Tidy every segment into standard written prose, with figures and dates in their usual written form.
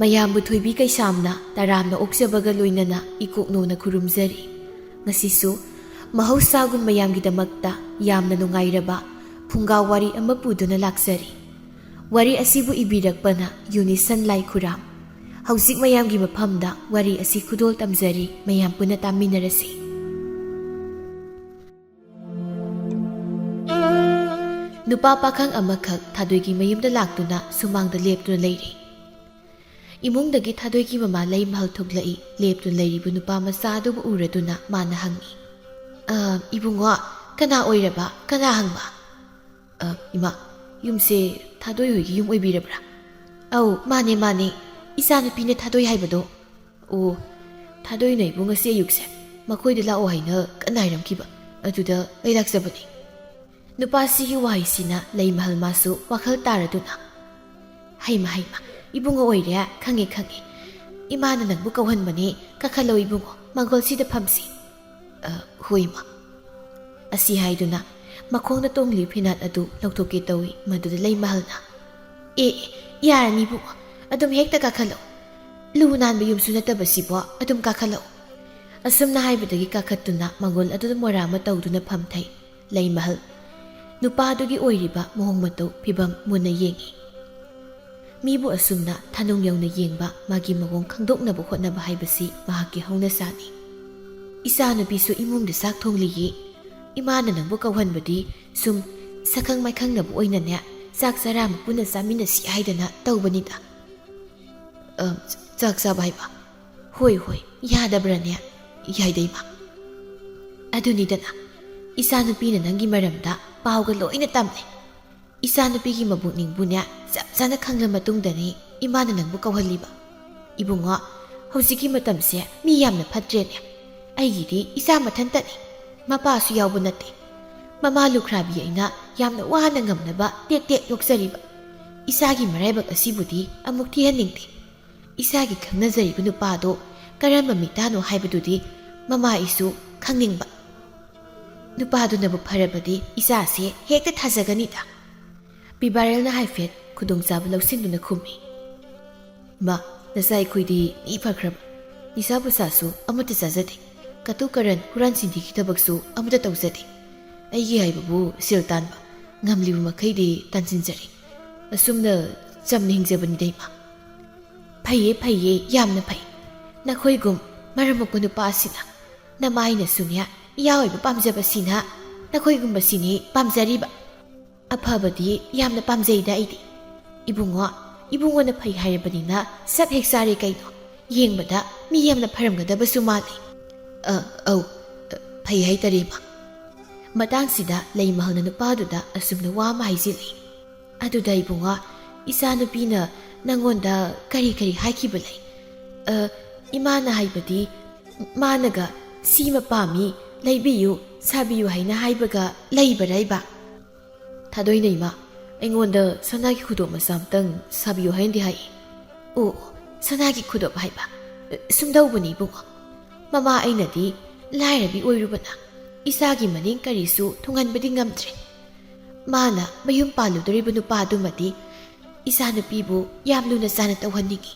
ꯃꯌꯥꯝꯕꯨ ꯊꯣꯏꯕꯤ ꯀꯩꯁꯥꯝꯅ ꯇꯔꯥꯝꯅ ꯑꯣꯛꯆꯕꯒ ꯂꯣꯏꯅꯅ ꯏꯀꯣꯛꯅꯧꯅ ꯈꯨꯔꯨꯝꯖꯔꯤ꯫ ꯉꯁꯤꯁꯨ ꯃꯍꯧꯁꯥꯒꯨꯝ ꯃꯌꯥꯝꯒꯤꯗꯃꯛꯇ ꯌꯥꯝꯅ ꯅꯨꯡꯉꯥꯏꯔꯕ ꯐꯨꯡꯒꯥ ꯋꯥꯔꯤ ꯑꯃ ꯄꯨꯗꯨꯅ ꯂꯥꯛꯆꯔꯤ꯫ ꯋꯥꯔꯤ ꯑꯁꯤꯕꯨ ꯏꯕꯤꯔꯛꯄꯅ ꯌꯨꯅꯤꯁꯟ ꯂꯥꯏꯈꯨꯔꯥꯝ꯫ ꯍꯧꯖꯤꯛ ꯃꯌꯥꯝꯒꯤ ꯃꯐꯝꯗ ꯋꯥꯔꯤ ꯑꯁꯤ ꯈꯨꯗꯣꯜ ꯇꯝꯖꯔꯤ, ꯃꯌꯥꯝ ꯄꯨꯟꯅ ꯇꯥꯃꯤꯟꯅꯔꯁꯤ꯫ ꯅꯨꯄꯥ ꯄꯥꯈꯪ ꯑꯃꯈꯛ ꯊꯥꯗꯣꯏꯒꯤ ꯃꯌꯨꯝꯗ ꯂꯥꯛꯇꯨꯅ ꯁꯨꯃꯥꯡꯗ ꯂꯦꯞꯇꯨꯅ ꯂꯩꯔꯤ꯫ ꯏꯃꯨꯡꯗꯒꯤ ꯊꯥꯗꯣꯏꯒꯤ ꯃꯃꯥ ꯂꯩꯃꯍꯜ ꯊꯣꯛꯂꯛꯏ꯫ ꯂꯦꯞꯇꯨꯅ ꯂꯩꯔꯤꯕ ꯅꯨꯄꯥ ꯃꯆꯥ ꯑꯗꯨꯕꯨ ꯎꯔꯗꯨꯅ ꯃꯥꯅ ꯍꯪꯉꯤ, ꯏꯕꯨꯡꯉꯣ, ꯀꯅꯥ ꯑꯣꯏꯔꯕ? ꯀꯅꯥ ꯍꯪꯕ? ꯏꯃꯥ, ꯌꯨꯝꯁꯦ ꯊꯥꯗꯣꯏ ꯍꯣꯏꯒꯤ ꯌꯨꯝ ꯑꯣꯏꯕꯤꯔꯕ꯭ꯔꯥ? ꯑꯧ, ꯃꯥꯅꯦ ꯃꯥꯅꯦ, ꯏꯆꯥꯅꯨꯄꯤꯅ ꯊꯥꯗꯣꯏ ꯍꯥꯏꯕꯗꯣ꯫ ꯑꯣ, ꯊꯥꯗꯣꯏꯅ ꯏꯕꯨꯡ ꯉꯁꯤ ꯑꯌꯨꯛꯁꯦ ꯃꯈꯣꯏꯗ ꯂꯥꯛꯑꯣ ꯍꯥꯏꯅ ꯀꯟꯅ ꯍꯥꯏꯔꯝꯈꯤꯕ, ꯑꯗꯨꯗ ꯑꯩ ꯂꯥꯛꯆꯕꯅꯤ꯫ ꯅꯨꯄꯥꯁꯤꯒꯤ ꯋꯥꯍꯩꯁꯤꯅ ꯂꯩꯃꯍꯜ ꯃꯥꯁꯨ ꯋꯥꯈꯜ ꯇꯥꯔꯗꯨꯅ, ꯍꯩꯃ ꯍꯩꯃ, ꯏꯕꯨꯡꯉꯣ ꯑꯣꯏꯔꯦ, ꯈꯪꯉꯦ ꯈꯪꯉꯦ, ꯏꯃꯥꯅ ꯅꯪꯕꯨ ꯀꯧꯍꯟꯕꯅꯦ, ꯀꯥꯈꯠꯂꯣ ꯏꯕꯨꯡꯉꯣ, ꯃꯥꯡꯒꯣꯜꯁꯤꯗ ꯐꯝꯁꯤ꯫ ꯍꯣꯏ ꯏꯃꯥ꯫ ꯑꯁꯤ ꯍꯥꯏꯗꯨꯅ ꯃꯈꯣꯡꯗ ꯇꯣꯡꯂꯤꯕ ꯐꯤꯅꯥꯠ ꯑꯗꯨ ꯂꯧꯊꯣꯛꯀꯦ ꯇꯧꯏ꯫ ꯃꯗꯨꯗ ꯂꯩꯃꯍꯜꯅ, ꯌꯥꯔꯅꯤ ꯏꯕꯨꯡꯉꯣ, ꯑꯗꯨꯝ ꯍꯦꯛꯇ ꯀꯥꯈꯠꯂꯛꯎ, ꯂꯨ ꯅꯥꯟꯕ ꯌꯨꯝꯁꯨ ꯅꯠꯇꯕꯁꯤꯕꯣ, ꯑꯗꯨꯝ ꯀꯥꯈꯠꯂꯛꯎ꯫ ꯑꯁꯨꯝꯅ ꯍꯥꯏꯕꯗꯒꯤ ꯀꯥꯈꯠꯇꯨꯅ ꯃꯥꯡꯒꯣꯜ ꯑꯗꯨꯗ ꯃꯣꯔꯥ ꯑꯃ ꯇꯧꯗꯨꯅ ꯐꯝꯊꯩ꯫ ꯂꯩꯃꯍꯜ ꯅꯨꯄꯥꯗꯨꯒꯤ ꯑꯣꯏꯔꯤꯕ ꯃꯑꯣꯡ ꯃꯇꯧ ꯐꯤꯕꯝ ꯃꯨꯟꯅ ꯌꯦꯡꯏ꯫ ꯃꯤꯕꯨ ꯑꯁꯨꯝꯅ ꯊꯅꯨꯡ ꯌꯧꯅ ꯌꯦꯡꯕ, ꯃꯥꯒꯤ ꯃꯑꯣꯡ ꯈꯪꯗꯣꯛꯅꯕ ꯍꯣꯠꯅꯕ ꯍꯥꯏꯕꯁꯤ ꯃꯍꯥꯛꯀꯤ ꯍꯧꯅꯁꯥꯅꯤ꯫ ꯏꯆꯥꯅꯨꯄꯤꯁꯨ ꯏꯃꯨꯡꯗ ꯆꯥꯛ ꯊꯣꯡꯂꯤꯌꯦ, ꯏꯃꯥꯅ ꯅꯪꯕꯨ ꯀꯧꯍꯟꯕꯗꯤ ꯁꯨꯝ ꯁꯛꯈꯪ ꯃꯥꯏꯈꯪꯅꯕ ꯑꯣꯏꯅꯅꯦ, ꯆꯥꯛ ꯆꯔꯥ ꯑꯃ ꯄꯨꯟꯅ ꯆꯥꯃꯤꯟꯅꯁꯤ ꯍꯥꯏꯗꯅ ꯇꯧꯕꯅꯤꯗ꯫ ꯆꯥꯛ ꯆꯥꯕ ꯍꯥꯏꯕ? ꯍꯣꯏ ꯍꯣꯏ, ꯌꯥꯗꯕ꯭ꯔꯥꯅꯦ? ꯌꯥꯏꯗ ꯏꯃꯥ꯫ ꯑꯗꯨꯅꯤꯗꯅ, ꯏꯆꯥꯅꯨꯄꯤꯅ ꯅꯪꯒꯤ ꯃꯔꯝꯗ ꯄꯥꯎꯒ ꯂꯣꯏꯅ ꯇꯝꯂꯦ꯫ ꯏꯆꯥꯅꯨꯄꯤꯒꯤ ꯃꯕꯨꯛꯅꯤꯡꯕꯨꯅꯦ ꯆꯞ ꯆꯥꯅ ꯈꯪꯂ ꯃꯇꯨꯡꯗꯅꯤ ꯏꯃꯥꯅ ꯅꯪꯕꯨ ꯀꯧꯍꯜꯂꯤꯕ꯫ ꯏꯕꯨꯡꯉꯣ, ꯍꯧꯖꯤꯛꯀꯤ ꯃꯇꯝꯁꯦ ꯃꯤ ꯌꯥꯝꯅ ꯐꯠꯇ꯭ꯔꯦꯅꯦ꯫ ꯑꯩꯒꯤꯗꯤ ꯏꯆꯥ ꯃꯊꯟꯇꯅꯤ, ꯃꯄꯥꯁꯨ ꯌꯥꯎꯕ ꯅꯠꯇꯦ꯫ ꯃꯃꯥ ꯂꯨꯈ꯭ꯔꯥꯕꯤ ꯑꯩꯅ ꯌꯥꯝꯅ ꯋꯥꯅ ꯉꯝꯅꯕ ꯇꯦꯛ ꯇꯦꯛ ꯌꯣꯛꯆꯔꯤꯕ ꯏꯆꯥꯒꯤ ꯃꯔꯥꯏꯕꯛ ꯑꯁꯤꯕꯨꯗꯤ ꯑꯃꯨꯛ ꯊꯤꯍꯟꯅꯤꯡꯗꯦ꯫ ꯏꯆꯥꯒꯤ ꯈꯪꯅꯖꯔꯤꯕ ꯅꯨꯄꯥꯗꯣ ꯀꯔꯝꯕ ꯃꯤꯇꯥꯅꯣ ꯍꯥꯏꯕꯗꯨꯗꯤ ꯃꯃꯥ ꯑꯩꯁꯨ ꯈꯪꯅꯤꯡꯕ꯫ ꯅꯨꯄꯥꯗꯨꯅꯕꯨ ꯐꯔꯕꯗꯤ ꯏꯆꯥꯁꯦ ꯍꯦꯛꯇ ꯊꯥꯖꯒꯅꯤꯗ꯫ ꯄꯤꯕꯥꯔꯦꯜꯅ ꯍꯥꯏꯐꯦꯠ ꯈꯨꯗꯣꯡꯆꯥꯕ ꯂꯧꯁꯤꯟꯗꯨꯅ ꯈꯨꯝꯃꯤ꯫ ꯏꯃꯥ, ꯅꯆꯥ ꯑꯩꯈꯣꯏꯗꯤ ꯃꯤ ꯐꯈ꯭ꯔꯕ, ꯅꯤꯁꯥ ꯄꯨꯁꯥꯁꯨ ꯑꯃꯠꯇ ꯆꯥꯖꯗꯦ, ꯀꯇꯨ ꯀꯔꯟ ꯍꯨꯔꯥꯟ ꯆꯤꯟꯊꯤꯒꯤ ꯊꯕꯛꯁꯨ ꯑꯃꯠꯇ ꯇꯧꯖꯗꯦ꯫ ꯑꯩꯒꯤ ꯍꯥꯏꯕꯕꯨ ꯁꯦꯜ ꯇꯥꯟꯕ, ꯉꯝꯂꯤꯕ ꯃꯈꯩꯗꯤ ꯇꯥꯟꯁꯤꯟꯖꯔꯤ, ꯑꯁꯨꯝꯅ ꯆꯝꯅ ꯍꯤꯡꯖꯕꯅꯤꯗ ꯏꯃꯥ꯫ ꯐꯩꯌꯦ ꯐꯩꯌꯦ, ꯌꯥꯝꯅ ꯐꯩ꯫ ꯅꯈꯣꯏꯒꯨꯝ ꯃꯔꯝ ꯃꯣꯛꯄ ꯅꯨꯄꯥ ꯑꯁꯤꯅ, ꯅꯃꯥꯏꯅꯁꯨꯅꯦ ꯏꯌꯥ ꯑꯣꯏꯕ ꯄꯥꯝꯖꯕꯁꯤꯅ ꯅꯈꯣꯏꯒꯨꯝꯕꯁꯤꯅꯤ ꯄꯥꯝꯖꯔꯤꯕ꯫ ꯑꯐꯕꯗꯤ ꯌꯥꯝꯅ ꯄꯥꯝꯖꯩꯗ ꯑꯩꯗꯤ꯫ ꯏꯕꯨꯡꯉꯣꯅ ꯐꯩ ꯍꯥꯏꯔꯕꯅꯤꯅ ꯁꯠ ꯍꯦꯛ ꯆꯥꯔꯦ ꯀꯩꯅꯣ, ꯌꯦꯡꯕꯗ ꯃꯤ ꯌꯥꯝꯅ ꯐꯔꯝꯒꯗꯕꯁꯨ ꯃꯥꯜꯂꯤ꯫ ꯑꯧ, ꯐꯩ ꯍꯥꯏꯇꯥꯔꯦ ꯏꯃꯥ꯫ ꯃꯇꯥꯡꯁꯤꯗ ꯂꯩꯃꯍꯜꯅ ꯅꯨꯄꯥꯗꯨꯗ ꯑꯁꯨꯝꯅ ꯋꯥ ꯑꯃ ꯍꯥꯏꯖꯤꯜꯂꯤ꯫ ꯑꯗꯨꯗ ꯏꯕꯨꯡꯉꯣ, ꯏꯆꯥꯅꯨꯄꯤꯅ ꯅꯪꯉꯣꯟꯗ ꯀꯔꯤ ꯀꯔꯤ ꯍꯥꯏꯈꯤꯕ ꯂꯩ? ꯏꯃꯥꯅ ꯍꯥꯏꯕꯗꯤ ꯃꯥꯅꯒ ꯁꯤꯃ ꯄꯥꯝꯃꯤ, ꯂꯩꯕꯤꯌꯨ, ꯁꯥꯕꯤꯌꯨ ꯍꯥꯏꯅ ꯍꯥꯏꯕꯒ ꯂꯩꯕꯔꯥꯏꯕ? ꯊꯥꯗꯣꯏꯅ ꯏꯃꯥ, ꯑꯩꯉꯣꯟꯗ ꯁꯅꯥꯒꯤ ꯈꯨꯗꯣꯞ ꯃꯆꯥ ꯑꯃꯇꯪ ꯁꯥꯕꯤꯌꯨ ꯍꯥꯏꯅꯗꯤ ꯍꯥꯏꯌꯦ꯫ ꯑꯣ, ꯁꯅꯥꯒꯤ ꯈꯨꯗꯣꯞ ꯍꯥꯏꯕ? ꯁꯨꯝꯗꯧꯕꯅꯤ ꯏꯕꯨꯡꯉꯣ, ꯃꯃꯥ ꯑꯩꯅꯗꯤ ꯂꯥꯏꯔꯕꯤ ꯑꯣꯏꯔꯨꯕꯅ ꯏꯆꯥꯒꯤ ꯃꯅꯤꯡ ꯀꯔꯤꯁꯨ ꯊꯨꯡꯍꯟꯕꯗꯤ ꯉꯝꯗ꯭ꯔꯦ꯫ ꯃꯥꯅ ꯃꯌꯨꯝ ꯄꯥꯜꯂꯨꯗꯣꯔꯤꯕ ꯅꯨꯄꯥꯗꯨꯃꯗꯤ ꯏꯆꯥꯅꯨꯄꯤꯕꯨ ꯌꯥꯝ ꯂꯨꯅ ꯆꯥꯅ ꯇꯧꯍꯟꯅꯤꯡꯉꯤ꯫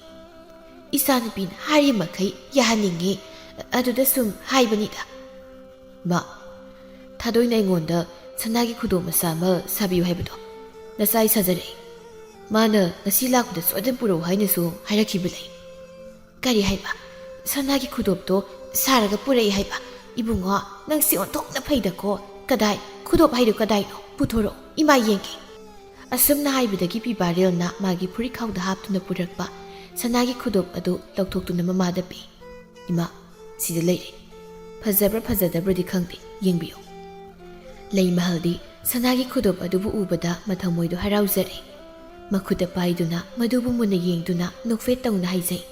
ꯏꯆꯥꯅꯨꯄꯤꯅ ꯍꯥꯏꯔꯤꯃꯈꯩ ꯌꯥꯍꯟꯅꯤꯡꯉꯤ, ꯑꯗꯨꯗ ꯁꯨꯝ ꯍꯥꯏꯕꯅꯤꯗ꯫ ꯃꯥ, ꯊꯥꯗꯣꯏꯅ ꯑꯩꯉꯣꯟꯗ ꯁꯅꯥꯒꯤ ꯈꯨꯗꯣꯞ ꯃꯆꯥ ꯑꯃ ꯁꯥꯕꯤꯌꯨ ꯍꯥꯏꯕꯗꯣ ꯅꯆꯥꯏ ꯁꯥꯖꯔꯛꯏ꯫ ꯃꯥꯅ ꯉꯁꯤ ꯂꯥꯛꯄꯗ ꯁꯣꯏꯗꯅ ꯄꯨꯔꯛꯎ ꯍꯥꯏꯅꯁꯨ ꯍꯥꯏꯔꯛꯈꯤꯕ ꯂꯩ꯫ ꯀꯔꯤ ꯍꯥꯏꯕ? ꯁꯅꯥꯒꯤ ꯈꯨꯗꯣꯞꯇꯣ ꯁꯥꯔꯒ ꯄꯨꯔꯛꯏ ꯍꯥꯏꯕ? ꯏꯕꯨꯡꯉꯣ, ꯅꯪꯁꯤ ꯑꯣꯟꯊꯣꯛꯅ ꯐꯩꯗꯀꯣ꯫ ꯀꯗꯥꯏ, ꯈꯨꯗꯣꯞ ꯍꯥꯏꯗꯣ ꯀꯗꯥꯏꯅꯣ? ꯄꯨꯊꯣꯔꯛꯑꯣ, ꯏꯃꯥ ꯌꯦꯡꯒꯦ꯫ ꯑꯁꯨꯝꯅ ꯍꯥꯏꯕꯗꯒꯤ ꯄꯤꯕꯥꯔꯦꯜꯅ ꯃꯥꯒꯤ ꯐꯨꯔꯤꯠꯈꯥꯎꯗ ꯍꯥꯞꯇꯨꯅ ꯄꯨꯔꯛꯄ ꯁꯅꯥꯒꯤ ꯈꯨꯗꯣꯞ ꯑꯗꯨ ꯂꯧꯊꯣꯛꯇꯨꯅ ꯃꯃꯥꯗ ꯄꯤ꯫ ꯏꯃꯥ, ꯁꯤꯗ ꯂꯩꯔꯦ, ꯐꯖꯕ꯭ꯔꯥ ꯐꯖꯗꯕ꯭ꯔꯗꯤ ꯈꯪꯗꯦ, ꯌꯦꯡꯕꯤꯌꯨ꯫ ꯂꯩꯃꯍꯜꯗꯤ ꯁꯅꯥꯒꯤ ꯈꯨꯗꯣꯞ ꯑꯗꯨꯕꯨ ꯎꯕꯗ ꯃꯊꯃꯣꯏꯗꯣ ꯍꯔꯥꯎꯖꯔꯦ꯫ ꯃꯈꯨꯠꯇ ꯄꯥꯏꯗꯨꯅ ꯃꯗꯨꯕꯨ ꯃꯨꯟꯅ ꯌꯦꯡꯗꯨꯅ ꯅꯣꯛꯐꯦꯠ ꯇꯧꯅ ꯍꯥꯏꯖꯩ꯫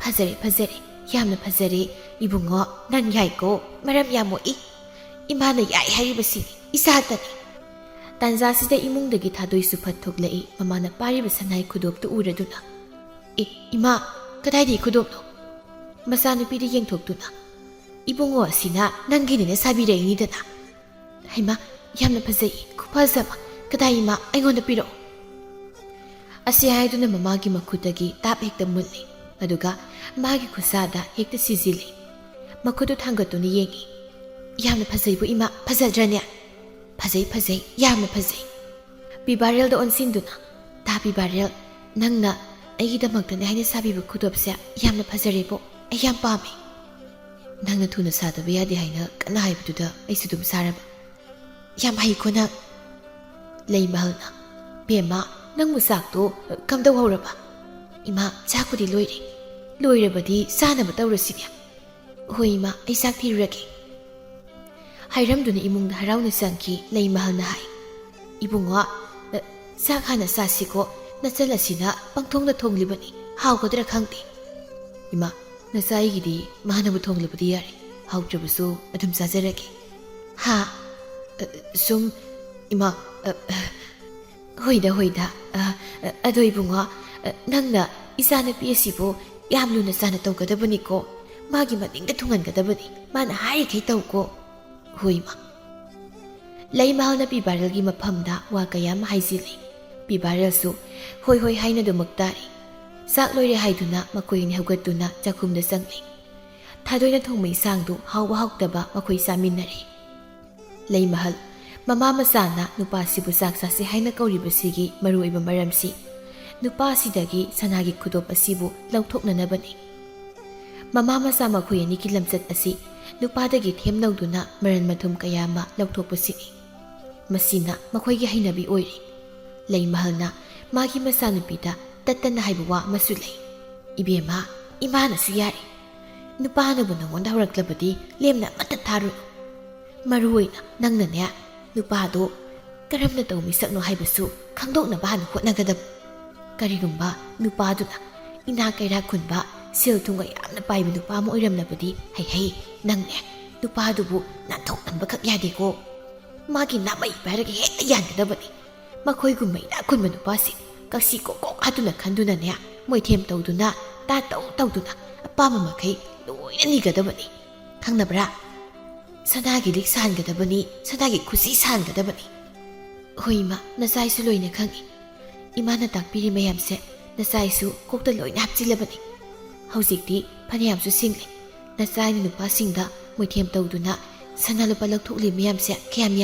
ꯐꯖꯔꯦ ꯐꯖꯔꯦ, ꯌꯥꯝꯅ ꯐꯖꯔꯦ, ꯏꯕꯨꯡꯉꯣ ꯅꯪ ꯌꯥꯏꯀꯣ, ꯃꯔꯝ ꯌꯥꯝ ꯃꯣꯛꯏ꯫ ꯏꯃꯥꯅ ꯌꯥꯏ ꯍꯥꯏꯔꯤꯕꯁꯤꯅꯤ, ꯏꯆꯥꯇꯅꯤ꯫ ꯇꯥꯟꯖꯥꯁꯤꯗ ꯏꯃꯨꯡꯗꯒꯤ ꯊꯥꯗꯣꯏꯁꯨ ꯐꯠ ꯊꯣꯛꯂꯛꯏ꯫ ꯃꯃꯥꯅ ꯄꯥꯏꯔꯤꯕ ꯁꯅꯥꯒꯤ ꯈꯨꯗꯣꯞꯇꯨ ꯎꯔꯗꯨꯅ, ꯏꯃꯥ, ꯀꯗꯥꯏꯗꯒꯤ ꯈꯨꯗꯣꯞꯅꯣ? ꯃꯆꯥꯅꯨꯄꯤꯗ ꯌꯦꯡꯊꯣꯛꯇꯨꯅ, ꯏꯕꯨꯡꯉꯣ ꯑꯁꯤꯅ ꯅꯪꯒꯤꯅꯤꯅ ꯁꯥꯕꯤꯔꯛꯏꯅꯤꯗꯅ꯫ ꯍꯩꯃꯥ, ꯌꯥꯝꯅ ꯐꯖꯩ, ꯈꯨꯐꯖ ꯑꯃ, ꯀꯗꯥꯏ ꯏꯃꯥ, ꯑꯩꯉꯣꯟꯗ ꯄꯤꯔꯛꯑꯣ꯫ ꯑꯁꯤ ꯍꯥꯏꯗꯨꯅ ꯃꯃꯥꯒꯤ ꯃꯈꯨꯠꯇꯒꯤ ꯇꯥꯞ ꯍꯦꯛꯇ ꯃꯨꯠꯂꯤ ꯑꯗꯨꯒ ꯃꯥꯒꯤ ꯈꯨꯠꯁꯥꯗ ꯍꯦꯛꯇ ꯁꯤꯖꯤꯜꯂꯤ ꯃꯈꯨꯠꯇꯨ ꯊꯥꯡꯒꯠꯇꯨꯅ ꯌꯦꯡꯉꯤ ꯌꯥꯝꯅ ꯐꯖꯩꯕꯨ ꯏꯃꯥ ꯐꯖꯗ꯭ꯔꯅꯦ ꯐꯖꯩ ꯌꯥꯝꯅ ꯐꯖꯩ ꯄꯤꯕꯥꯔꯦꯜꯗ ꯑꯣꯟꯁꯤꯟꯗꯨꯅ ꯇꯥ ꯄꯤꯕꯥꯔꯦꯜ ꯅꯪꯅ ꯑꯩꯒꯤꯗꯃꯛꯇꯅꯦ ꯍꯥꯏꯅ ꯁꯥꯕꯤꯕ ꯈꯨꯗꯣꯞꯁꯦ ꯌꯥꯝꯅ ꯐꯖꯔꯦꯕꯣ ꯑꯩ ꯌꯥꯝ ꯄꯥꯝꯃꯦ ꯅꯪꯅ ꯊꯨꯅ ꯁꯥꯗꯕ ꯌꯥꯗꯦ ꯍꯥꯏꯅ ꯀꯟꯅ ꯍꯥꯏꯕꯗꯨꯗ ꯑꯩꯁꯨ ꯑꯗꯨꯝ ꯁꯥꯔꯕ ꯌꯥꯝ ꯍꯩꯀꯣ ꯅꯪ ꯂꯩꯃꯍꯜꯅ ꯕꯦꯝꯃ ꯅꯪꯕꯨ ꯆꯥꯛꯇꯣ ꯀꯝꯗꯧꯍꯧꯔꯕ ꯏꯃꯥ ꯆꯥꯛꯄꯨꯗꯤ ꯂꯣꯏꯔꯕꯗꯤ ꯆꯥꯅꯕ ꯇꯧꯔꯁꯤꯅꯦ ꯍꯣꯏ ꯏꯃꯥ ꯑꯩ ꯆꯥꯛ ꯊꯤꯔꯨꯔꯒꯦ ꯍꯥꯏꯔꯝꯗꯨꯅ ꯏꯃꯨꯡꯗ ꯍꯔꯥꯎꯅ ꯆꯪꯈꯤ ꯂꯩꯃꯍꯜꯅ ꯍꯥꯏ ꯏꯕꯨꯡꯉꯣ ꯆꯥꯛ ꯍꯥꯟꯅ ꯆꯥꯁꯤꯀꯣ ꯅꯆꯜ ꯑꯁꯤꯅ ꯄꯪꯊꯣꯡꯗ ꯊꯣꯡꯂꯤꯕꯅꯤ ꯍꯥꯎꯒꯗ꯭ꯔꯥ ꯈꯪꯗꯦ ꯏꯃꯥ ꯅꯆꯥꯏꯒꯤꯗꯤ ꯃꯥꯅꯕꯨ ꯊꯣꯡꯂꯕꯗꯤ ꯌꯥꯔꯦ ꯍꯥꯎꯇ꯭ꯔꯕꯁꯨ ꯑꯗꯨꯝ ꯆꯥꯖꯔꯒꯦ ꯍꯥ ꯁꯨꯝ ꯏꯃꯥ ꯍꯣꯏꯗ ꯑꯗꯣ ꯏꯕꯨꯡꯉꯣ ꯅꯪꯅ ꯏꯆꯥꯅꯨꯄꯤ ꯑꯁꯤꯕꯨ ꯌꯥꯝ ꯂꯨꯅ ꯆꯥꯅ ꯇꯧꯒꯗꯕꯅꯤꯀꯣ ꯃꯥꯒꯤ ꯃꯅꯤꯡꯗ ꯊꯨꯡꯍꯟꯒꯗꯕꯅꯤ ꯃꯥꯅ ꯍꯥꯏꯔꯤꯈꯩ ꯇꯧꯀꯣ ꯍꯣꯏ ꯏꯃꯥ ꯂꯩꯃꯍꯜꯅ ꯄꯤꯕꯥꯔꯦꯜꯒꯤ ꯃꯐꯝꯗ ꯋꯥ ꯀꯌꯥ ꯑꯃ ꯍꯥꯏꯖꯤꯜꯂꯤ ꯄꯤꯕꯥꯔꯦꯜꯁꯨ ꯍꯣꯏ ꯍꯥꯏꯅꯗꯨꯃꯛ ꯇꯥꯔꯤ ꯆꯥꯛ ꯂꯣꯏꯔꯦ ꯍꯥꯏꯗꯨꯅ ꯃꯈꯣꯏꯅꯤ ꯍꯧꯒꯠꯇꯨꯅ ꯆꯥꯛꯈꯨꯝꯗ ꯆꯪꯂꯤ ꯊꯥꯗꯣꯏꯅ ꯊꯣꯡꯕ ꯏꯟꯁꯥꯡꯗꯨ ꯍꯥꯎꯕ ꯍꯥꯎꯇꯕ ꯃꯈꯣꯏ ꯆꯥꯃꯤꯟꯅꯔꯤ ꯂꯩꯃꯍꯜ ꯃꯃꯥ ꯃꯆꯥꯅ ꯅꯨꯄꯥꯁꯤꯕꯨ ꯆꯥꯛ ꯆꯥꯁꯤ ꯍꯥꯏꯅ ꯀꯧꯔꯤꯕꯁꯤꯒꯤ ꯃꯔꯨꯑꯣꯏꯕ ꯃꯔꯝꯁꯤ ꯅꯨꯄꯥꯁꯤꯗꯒꯤ ꯁꯅꯥꯒꯤ ꯈꯨꯗꯣꯞ ꯑꯁꯤꯕꯨ ꯂꯧꯊꯣꯛꯅꯅꯕꯅꯤ ꯃꯃꯥ ꯃꯆꯥ ꯃꯈꯣꯏ ꯑꯅꯤꯒꯤ ꯂꯝꯆꯠ ꯑꯁꯤ ꯅꯨꯄꯥꯗꯒꯤ ꯊꯦꯝꯅꯧꯗꯨꯅ ꯃꯔꯟ ꯃꯊꯨꯝ ꯀꯌꯥ ꯑꯃ ꯂꯧꯊꯣꯛꯄꯁꯤꯅꯤ ꯃꯁꯤꯅ ꯃꯈꯣꯏꯒꯤ ꯍꯩꯅꯕꯤ ꯑꯣꯏꯔꯤ ꯂꯩꯃꯍꯜꯅ ꯃꯥꯒꯤ ꯃꯆꯥꯅꯨꯄꯤꯗ ꯇꯠꯇꯅ ꯍꯥꯏꯕ ꯋꯥ ꯑꯃꯁꯨ ꯂꯩ ꯏꯕꯦꯝꯃ ꯏꯃꯥꯅꯁꯨ ꯌꯥꯔꯤ ꯅꯨꯄꯥꯅꯕꯨ ꯅꯉꯣꯟꯗ ꯍꯧꯔꯛꯂꯕꯗꯤ ꯂꯦꯝꯅ ꯑꯃꯠꯇ ꯊꯥꯔꯨꯅꯨ ꯃꯔꯨ ꯑꯣꯏꯅ ꯅꯪꯅꯅꯦ ꯅꯨꯄꯥꯗꯣ ꯀꯔꯝꯅ ꯇꯧ ꯃꯤꯁꯛꯅꯣ ꯍꯥꯏꯕꯁꯨ ꯈꯪꯗꯣꯛꯅꯕ ꯍꯥꯟꯅ ꯍꯣꯠꯅꯒꯗꯕ ꯀꯔꯤꯒꯨꯝꯕ ꯅꯨꯄꯥꯗꯨꯅ ꯏꯅꯥ ꯀꯩꯔꯥꯛ ꯈꯨꯟꯕ ꯁꯦꯜ ꯊꯨꯝꯒ ꯌꯥꯝꯅ ꯄꯥꯏꯕ ꯅꯨꯄꯥ ꯑꯃ ꯑꯣꯏꯔꯝꯂꯕꯗꯤ ꯍꯩ ꯅꯪꯅꯦ ꯅꯨꯄꯥꯗꯨꯕు ꯅꯥꯟꯊꯣꯛꯍꯟꯕꯈꯛ ꯌꯥꯗꯦꯀꯣ ꯃꯥꯒꯤ ꯅꯥꯃꯩ ꯄꯥꯏꯔꯒ ꯍꯦꯛꯇ ꯌꯥꯟꯒꯗꯕꯅꯤ ꯃꯈꯣꯏꯒꯨꯝꯕ ꯏꯅꯥꯛ ꯈꯨꯟꯕ ꯅꯨꯄꯥꯁꯤ ꯀꯛꯁꯤ ꯀꯣꯛ ꯍꯥꯠꯇꯨꯅ ꯈꯟꯗꯨꯅꯅꯦ ꯃꯣꯏꯊꯦꯝ ꯇꯧꯗꯨꯅ ꯇꯧꯗꯨꯅ ꯑꯄꯥꯝꯕ ꯃꯈꯩ ꯂꯣꯏꯅ ꯅꯤꯒꯗꯕꯅꯤ ꯈꯪꯅꯕ꯭ꯔꯥ ꯁꯅꯥꯒꯤ ꯂꯤꯛ ꯁꯥꯍꯟꯒꯗꯕꯅꯤ ꯁꯅꯥꯒꯤ ꯈꯨꯖꯤ ꯁꯥꯍꯟꯒꯗꯕꯅꯤ ꯍꯣꯏ ꯏꯃꯥ ꯅꯆꯥꯏꯁꯨ ꯂꯣꯏꯅ ꯈꯪꯏ ꯏꯃꯥꯅ ꯇꯥꯛꯄꯤꯔꯤ ꯃꯌꯥꯝꯁꯦ ꯅꯆꯥꯏꯁꯨ ꯀꯣꯛꯇ ꯂꯣꯏꯅ ꯍꯥꯞꯆꯤꯜꯂꯕꯅꯤ ꯍꯧꯖꯤꯛꯇꯤ ꯐꯅꯌꯥꯝꯁꯨ ꯁꯤꯡꯂꯤ ꯅꯆꯥꯏꯅ ꯅꯨꯄꯥꯁꯤꯡꯗ ꯃꯣꯏꯊꯦꯝ ꯇꯧꯗꯨꯅ ꯁꯅꯥ ꯂꯨꯄꯥ ꯂꯧꯊꯣꯛꯂꯤ ꯃꯌꯥꯝꯁꯦ ꯀꯌꯥꯝ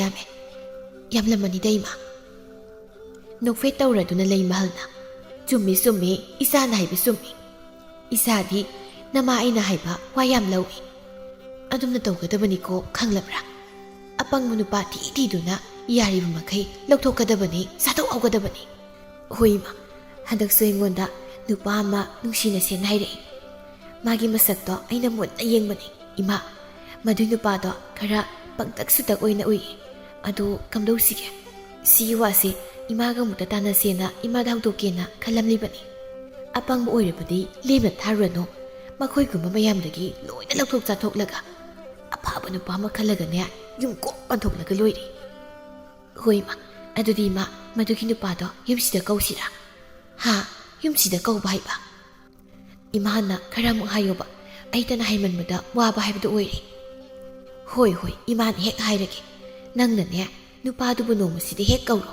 ꯌꯥꯝꯂꯝꯃꯅꯤꯗ ꯏꯃꯥ ꯅꯣꯛꯐꯦꯠ ꯇꯧꯔꯗꯨꯅ ꯂꯩꯃꯍꯜꯅ ꯆꯨꯝꯃꯤ ꯏꯆꯥꯅ ꯍꯥꯏꯕ ꯆꯨꯝꯃꯤ ꯏꯆꯥꯗꯤ ꯅꯃꯥ ꯑꯩꯅ ꯍꯥꯏꯕ ꯋꯥ ꯌꯥꯝ ꯂꯧꯏ ꯑꯗꯨꯝꯅ ꯇꯧꯒꯗꯕꯅꯤꯀꯣ ꯈꯪꯂꯕ꯭ꯔꯥ ꯑꯄꯪꯕ ꯅꯨꯄꯥ ꯊꯤꯗꯨꯅ ꯌꯥꯔꯤꯕ ꯃꯈꯩ ꯂꯧꯊꯣꯛꯀꯗꯕꯅꯤ ꯆꯥꯊꯣꯛꯍꯧꯒꯗꯕꯅꯤ ꯍꯣꯏ ꯏꯃꯥ ꯍꯟꯗꯛꯁꯨ ꯑꯩꯉꯣꯟꯗ ꯅꯨꯄꯥ ꯑꯃ ꯅꯨꯡꯁꯤꯅꯁꯦꯅ ꯍꯥꯏꯔꯛꯏ ꯃꯥꯒꯤ ꯃꯁꯛꯇꯣ ꯑꯩꯅ ꯃꯨꯟꯅ ꯌꯦꯡꯕꯅꯤ ꯏꯃꯥ ꯃꯗꯨꯏ ꯅꯨꯄꯥꯗꯣ ꯈꯔ ꯄꯪꯇꯛ ꯁꯨꯇꯛ ꯑꯣꯏꯅ ꯎꯏ ꯑꯗꯨ ꯀꯝꯗꯧꯁꯤꯒꯦ ꯁꯤꯒꯤ ꯋꯥꯁꯤ ꯏꯃꯥꯒ ꯑꯃꯨꯛꯇ ꯇꯥꯟꯅꯁꯦꯅ ꯏꯃꯥꯗ ꯍꯧꯗꯣꯛꯀꯦꯅ ꯈꯜꯂꯝꯂꯤꯕꯅꯤ ꯑꯄꯪꯕ ꯑꯣꯏꯔꯕꯗꯤ ꯂꯦꯝꯅ ꯊꯥꯔꯨꯔꯅꯨ ꯃꯈꯣꯏꯒꯨꯝꯕ ꯃꯌꯥꯝꯗꯒꯤ ꯂꯣꯏꯅ ꯂꯧꯊꯣꯛ ꯆꯥꯊꯣꯛꯂꯒ ꯑꯐꯕ ꯅꯨꯄꯥ ꯑꯃ ꯈꯜꯂꯒꯅꯦ ꯌꯨꯝ ꯀꯣꯛ ꯄꯥꯟꯊꯣꯛꯂꯒ ꯂꯣꯏꯔꯦ ꯍꯣꯏ ꯏꯃꯥ ꯑꯗꯨꯗꯤ ꯏꯃꯥ ꯃꯗꯨꯒꯤ ꯅꯨꯄꯥꯗꯣ ꯌꯨꯝꯁꯤꯗ ꯀꯧꯁꯤꯔꯥ ꯍꯥ ꯌꯨꯝꯁꯤꯗ ꯀꯧꯕ ꯍꯥꯏꯕ ꯏꯃꯥꯅ ꯈꯔ ꯑꯃꯨꯛ ꯍꯥꯏꯌꯣꯕ ꯑꯩꯇꯅ ꯍꯥꯏꯃꯟꯕꯗ ꯋꯥꯕ ꯍꯥꯏꯕꯗꯨ ꯑꯣꯏꯔꯦ ꯍꯣꯏ ꯏꯃꯥꯅ ꯍꯦꯛ ꯍꯥꯏꯔꯒꯦ ꯅꯪꯅꯅꯦ ꯅꯨꯄꯥꯗꯨꯕꯨ ꯅꯣꯡꯃꯁꯤꯗ ꯍꯦꯛ ꯀꯧꯔꯣ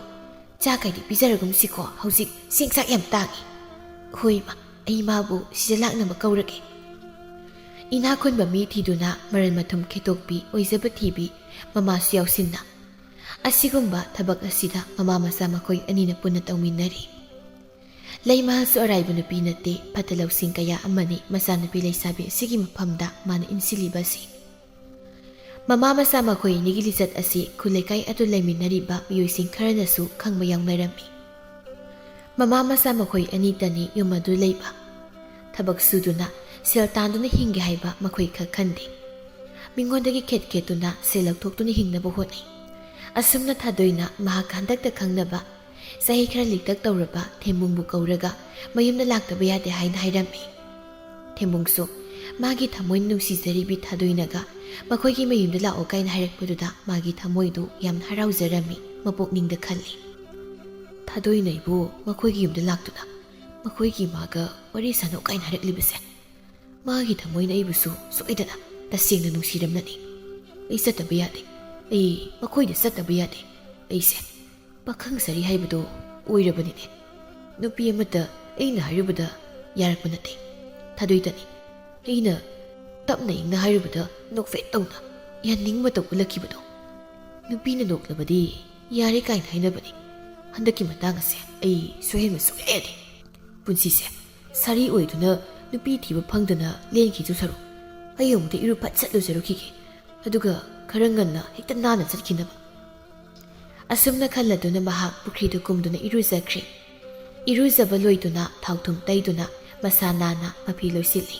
ꯆꯥꯛꯀꯩꯗꯤ ꯄꯤꯖꯔꯒꯨꯝꯁꯤꯀꯣ ꯍꯧꯖꯤꯛ ꯆꯦꯡꯆꯥꯛ ꯌꯥꯝ ꯇꯥꯡꯉꯤ ꯍꯣꯏ ꯏꯃꯥ ꯑꯩ ꯏꯃꯥꯕꯨ ꯁꯤꯗ ꯂꯥꯛꯅꯕ ꯀꯧꯔꯒꯦ ꯏꯅꯥꯛ ꯈꯨꯟꯕ ꯃꯤ ꯊꯤꯗꯨꯅ ꯃꯔꯟ ꯃꯊꯨꯝ ꯈꯦꯇꯣꯛꯄꯤ ꯑꯣꯏꯖꯕ ꯊꯤꯕꯤ ꯃꯃꯥꯁꯨ ꯌꯥꯎꯁꯤꯟꯅ ꯑꯁꯤꯒꯨꯝꯕ ꯊꯕꯛ ꯑꯁꯤꯗ ꯃꯃꯥ ꯃꯆꯥ ꯃꯈꯣꯏ ꯑꯅꯤꯅ ꯄꯨꯟꯅ ꯇꯧꯃꯤꯟꯅꯔꯤ ꯂꯩꯃꯍꯜꯁꯨ ꯑꯔꯥꯏꯕ ꯅꯨꯄꯤ ꯅꯠꯇꯦ ꯐꯠꯇ ꯂꯧꯁꯤꯡ ꯀꯌꯥ ꯑꯃꯅꯤ ꯃꯆꯥꯅꯨꯄꯤ ꯂꯩꯁꯥꯕꯤ ꯑꯁꯤꯒꯤ ꯃꯐꯝꯗ ꯃꯥꯅ ꯏꯟꯁꯤꯜꯂꯤꯕ ꯑꯁꯤ ꯃꯃꯥ ꯃꯆꯥ ꯃꯈꯣꯏ ꯑꯅꯤꯒꯤ ꯂꯤꯆꯠ ꯑꯁꯤ ꯈꯨꯜꯂꯩꯀꯥꯏ ꯑꯗꯨ ꯂꯩꯃꯤꯟꯅꯔꯤꯕ ꯃꯤꯑꯣꯏꯁꯤꯡ ꯈꯔꯅꯁꯨ ꯈꯪꯕ ꯌꯥꯎꯅꯔꯝꯃꯤ ꯃꯃꯥ ꯃꯆꯥ ꯃꯈꯣꯏ ꯑꯅꯤꯇꯅꯤ ꯌꯨꯝ ꯑꯗꯨ ꯂꯩꯕ ꯊꯕꯛ ꯁꯨꯗꯨꯅ ꯁꯦꯜ ꯇꯥꯟꯗꯨꯅ ꯍꯤꯡꯒꯦ ꯍꯥꯏꯕ ꯃꯈꯣꯏ ꯈꯛ ꯈꯟꯗꯦ ꯃꯤꯉꯣꯟꯗꯒꯤ ꯈꯦꯠꯇꯨꯅ ꯁꯦꯜ ꯂꯧꯊꯣꯛꯇꯨꯅ ꯍꯤꯡꯅꯕ ꯍꯣꯠꯅꯩ ꯑꯁꯨꯝꯅ ꯊꯥꯗꯣꯏꯅ ꯃꯍꯥꯛ ꯍꯟꯗꯛꯇ ꯈꯪꯅꯕ ꯆꯍꯤ ꯈꯔ ꯂꯤꯛꯇꯛ ꯇꯧꯔꯕ ꯊꯦꯝꯕꯨꯡꯕꯨ ꯀꯧꯔꯒ ꯃꯌꯨꯝꯗ ꯂꯥꯛꯇꯕ ꯌꯥꯗꯦ ꯍꯥꯏꯅ ꯍꯥꯏꯔꯝꯃꯤ ꯊꯦꯝꯕꯨꯡꯁꯨ ꯃꯥꯒꯤ ꯊꯃꯣꯏꯅ ꯅꯨꯡꯁꯤꯖꯔꯤꯕꯤ ꯊꯥꯗꯣꯏꯅꯒ ꯃꯈꯣꯏꯒꯤ ꯃꯌꯨꯝꯗ ꯂꯥꯛꯑꯣ ꯀꯥꯏꯅ ꯍꯥꯏꯔꯛꯄꯗꯨꯗ ꯃꯥꯒꯤ ꯊꯃꯣꯏꯗꯨ ꯌꯥꯝꯅ ꯍꯔꯥꯎꯖꯔꯝꯃꯤ ꯃꯄꯨꯛꯅꯤꯡꯗ ꯈꯜꯂꯤ ꯊꯥꯗꯣꯏꯅꯕꯨ ꯃꯈꯣꯏꯒꯤ ꯌꯨꯝꯗ ꯂꯥꯛꯇꯨꯅ ꯃꯈꯣꯏꯒꯤ ꯏꯃꯥꯒ ꯋꯥꯔꯤ ꯁꯥꯟꯅꯧ ꯀꯥꯏꯅ ꯍꯥꯏꯔꯛꯂꯤꯕꯁꯦ ꯃꯥꯒꯤ ꯊꯃꯣꯏꯅ ꯑꯩꯕꯨꯁꯨ ꯁꯣꯏꯗꯅ ꯇꯁꯦꯡꯅ ꯅꯨꯡꯁꯤꯔꯝꯂꯅꯤ ꯑꯩ ꯆꯠꯇꯕ ꯌꯥꯗꯦ ꯑꯩ ꯃꯈꯣꯏꯗ ꯆꯠꯇꯕ ꯌꯥꯗꯦ ꯑꯩꯁꯦ ꯄꯥꯈꯪ ꯁꯥꯔꯤ ꯍꯥꯏꯕꯗꯣ ꯑꯣꯏꯔꯕꯅꯤꯅꯦ ꯅꯨꯄꯤ ꯑꯃꯗ ꯑꯩꯅ ꯍꯥꯏꯔꯨꯕꯗ ꯌꯥꯔꯛꯄ ꯅꯠꯇꯦ ꯊꯥꯗꯣꯏꯗꯅꯤ ꯑꯩꯅ ꯇꯞꯅ ꯏꯪꯅ ꯍꯥꯏꯔꯨꯕꯗ ꯅꯣꯛꯐꯦꯠ ꯇꯧꯅ ꯌꯥꯅꯤꯡꯕ ꯃꯇꯧ ꯎꯠꯂꯛꯈꯤꯕꯗꯣ ꯅꯨꯄꯤꯅ ꯅꯣꯛꯂꯕꯗꯤ ꯌꯥꯔꯦ ꯀꯥꯏꯅ ꯍꯥꯏꯅꯕꯅꯤ ꯍꯟꯗꯛꯀꯤ ꯃꯇꯥꯡ ꯑꯁꯦ ꯑꯩ ꯁꯣꯏꯍꯟꯕ ꯁꯨꯛꯌꯥ ꯌꯥꯗꯦ ꯄꯨꯟꯁꯤꯁꯦ ꯁꯥꯔꯤ ꯑꯣꯏꯗꯨꯅ ꯅꯨꯄꯤ ꯊꯤꯕ ꯐꯪꯗꯅ ꯂꯦꯟꯈꯤꯗꯨ ꯁꯔꯨꯛ ꯑꯩ ꯑꯃꯨꯛꯇ ꯏꯔꯨ ꯐꯠ ꯆꯠꯂꯨꯖꯔꯨꯈꯤꯒꯦ ꯑꯗꯨꯒ ꯈꯔ ꯉꯟꯅ ꯍꯦꯛꯇ ꯅꯥꯟꯅ ꯆꯠꯈꯤꯅꯕ ꯑꯁꯨꯝꯅ ꯈꯜꯂꯗꯨꯅ ꯃꯍꯥꯛ ꯄꯨꯈ꯭ꯔꯤꯗ ꯀꯨꯝꯗꯨꯅ ꯏꯔꯨꯖꯈ꯭ꯔꯦ 이루ꯖꯕ ꯂꯣꯏꯗꯨꯅ ꯊꯥꯎꯊꯨꯝ ꯇꯩꯗꯨꯅ ꯃꯁꯥ ꯅꯥꯟꯅ ꯃꯐꯤ ꯂꯣꯏꯁꯤꯜꯂꯤ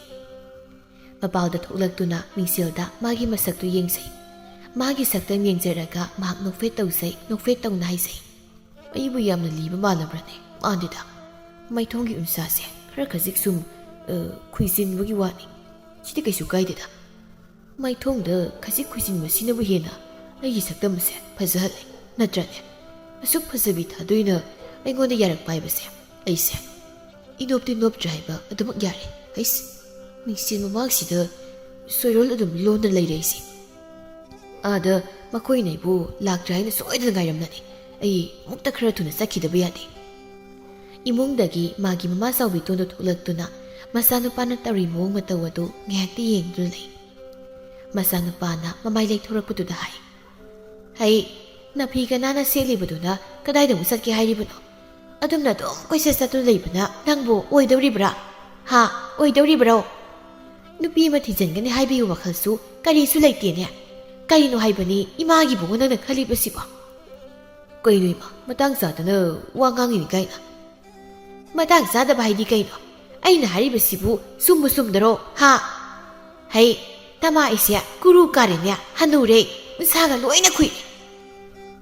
ꯃꯄꯥꯎꯗ ꯊꯣꯛꯂꯛꯇꯨꯅ ꯃꯤꯡꯁꯦꯜꯗ ꯃꯥꯒꯤ ꯃꯁꯛꯇꯨ ꯌꯦꯡꯖꯩ ꯃꯥꯒꯤ ꯁꯛꯇꯝ ꯌꯦꯡꯖꯔꯒ ꯃꯍꯥꯛ ꯅꯣꯛꯐꯦꯠ ꯇꯧꯖꯩ ꯅꯣꯛꯐꯦꯠ ꯇꯧꯅ ꯍꯥꯏꯖꯩ ꯑꯩꯕꯨ ꯌꯥꯝꯅ ꯂꯤꯕ ꯃꯥꯜꯂꯕ꯭ꯔꯅꯦ ꯃꯥꯟꯗꯦꯗ ꯃꯥꯏꯊꯣꯡꯒꯤ ꯎꯟꯁꯥꯁꯦ ꯈꯔ ꯈꯖꯤꯛ ꯁꯨꯝ ꯈꯨꯏꯖꯤꯟꯕꯒꯤ ꯋꯥꯅꯤ ꯁꯤꯗꯤ ꯀꯩꯁꯨ ꯀꯥꯏꯗꯦꯗ ꯃꯥꯏꯊꯣꯡꯗ ꯈꯖꯤꯛ ꯈꯨꯏꯖꯤꯟꯕꯁꯤꯅꯕꯨ ꯍꯦꯟꯅ ꯑꯩꯒꯤ ꯁꯛꯇꯝ ꯑꯁꯦ ꯐꯖꯍꯜꯂꯦ ꯅꯠꯇ꯭ꯔꯅꯦ ꯑꯁꯨꯛ ꯐꯖꯕꯤ ꯊꯥꯗꯣꯏꯅ ꯑꯩꯉꯣꯟꯗ ꯌꯥꯔꯛꯄ ꯍꯥꯏꯕꯁꯦ ꯑꯩꯁꯦ ꯏꯅꯣꯞꯇꯤ ꯅꯣꯞꯇ꯭ꯔꯦ ꯍꯥꯏꯕ ꯑꯗꯨꯃꯛ ꯌꯥꯔꯦ ꯑꯩꯁ ꯃꯤꯡꯁꯦꯜ ꯃꯃꯥꯡꯁꯤꯗ ꯁꯣꯏꯔꯣꯜ ꯑꯗꯨꯝ ꯂꯣꯟꯅ ꯂꯩꯔꯦ ꯑꯩꯁꯦ ꯑꯥꯗ ꯃꯈꯣꯏꯅ ꯑꯩꯕꯨ ꯂꯥꯛꯇ꯭ꯔꯦ ꯍꯥꯏꯅ ꯁꯣꯏꯗꯅ ꯉꯥꯏꯔꯝꯅꯅꯤ ꯑꯩ ꯑꯃꯨꯛꯇ ꯈꯔ ꯊꯨꯅ ꯆꯠꯈꯤꯗꯕ ꯌꯥꯗꯦ ꯏꯃꯨꯡꯗꯒꯤ ꯃꯥꯒꯤ ꯃꯃꯥ ꯆꯥꯎꯕꯤꯇꯣꯟꯗꯨ ꯊꯣꯛꯂꯛꯇꯨꯅ ꯃꯆꯥꯅꯨꯄꯥꯅ ꯇꯧꯔꯤ ꯃꯑꯣꯡ ꯃꯇꯧ ꯑꯗꯨ ꯉꯥꯏꯍꯥꯛꯇꯤ ꯌꯦꯡꯗꯨꯅ ꯂꯩ ꯃꯆꯥꯅꯨꯄꯥꯅ ꯃꯃꯥꯏ ꯂꯩꯊꯣꯔꯛꯄꯗꯨꯗ ꯍꯥꯏ ꯍꯩ ꯅꯐꯤ ꯀꯅꯥꯅ ꯁꯦꯠꯂꯤꯕꯗꯨꯅ ꯀꯗꯥꯏꯗ ꯑꯃꯨꯛ ꯆꯠꯀꯦ ꯍꯥꯏꯔꯤꯕꯅꯣ ꯑꯗꯨꯝꯅ ꯑꯗꯨꯝ ꯀꯣꯏꯆꯠ ꯆꯠꯇꯨꯅ ꯂꯩꯕꯅ ꯅꯪꯕꯨ ꯑꯣꯏꯗꯧꯔꯤꯕ꯭ꯔꯥ ꯍꯥ ꯑꯣꯏꯗꯧꯔꯤꯕ꯭ꯔꯣ ꯅꯨꯄꯤ ꯑꯃ ꯊꯤꯖꯤꯟꯒꯅꯤ ꯍꯥꯏꯕꯒꯤ ꯋꯥꯈꯜꯁꯨ ꯀꯔꯤꯁꯨ ꯂꯩꯇꯦꯅꯦ ꯀꯔꯤꯅꯣ ꯍꯥꯏꯕꯅꯤ ꯏꯃꯥꯒꯤꯕꯨ ꯅꯪꯅ ꯈꯜꯂꯤꯕꯁꯤꯕꯣ ꯀꯩꯅꯣ ꯏꯃꯥ ꯃꯇꯥꯡ ꯆꯥꯗꯅ ꯋꯥ ꯉꯥꯡꯉꯤꯅꯤ ꯀꯥꯏꯅ ꯃꯇꯥꯡ ꯆꯥꯗꯕ ꯍꯥꯏꯗꯤ ꯀꯩꯅꯣ ꯑꯩꯅ ꯍꯥꯏꯔꯤꯕꯁꯤꯕꯨ ꯆꯨꯝꯕꯨ ꯆꯨꯝꯗꯔꯣ ꯍꯥ ꯍꯩ ꯇꯃꯥ ꯑꯩꯁꯦ ꯀꯨꯔꯨ ꯀꯥꯔꯦꯅꯦ ꯍꯅꯨꯔꯦ ꯎꯟꯁꯥꯒ ꯂꯣꯏꯅ ꯈꯨꯏꯔꯦ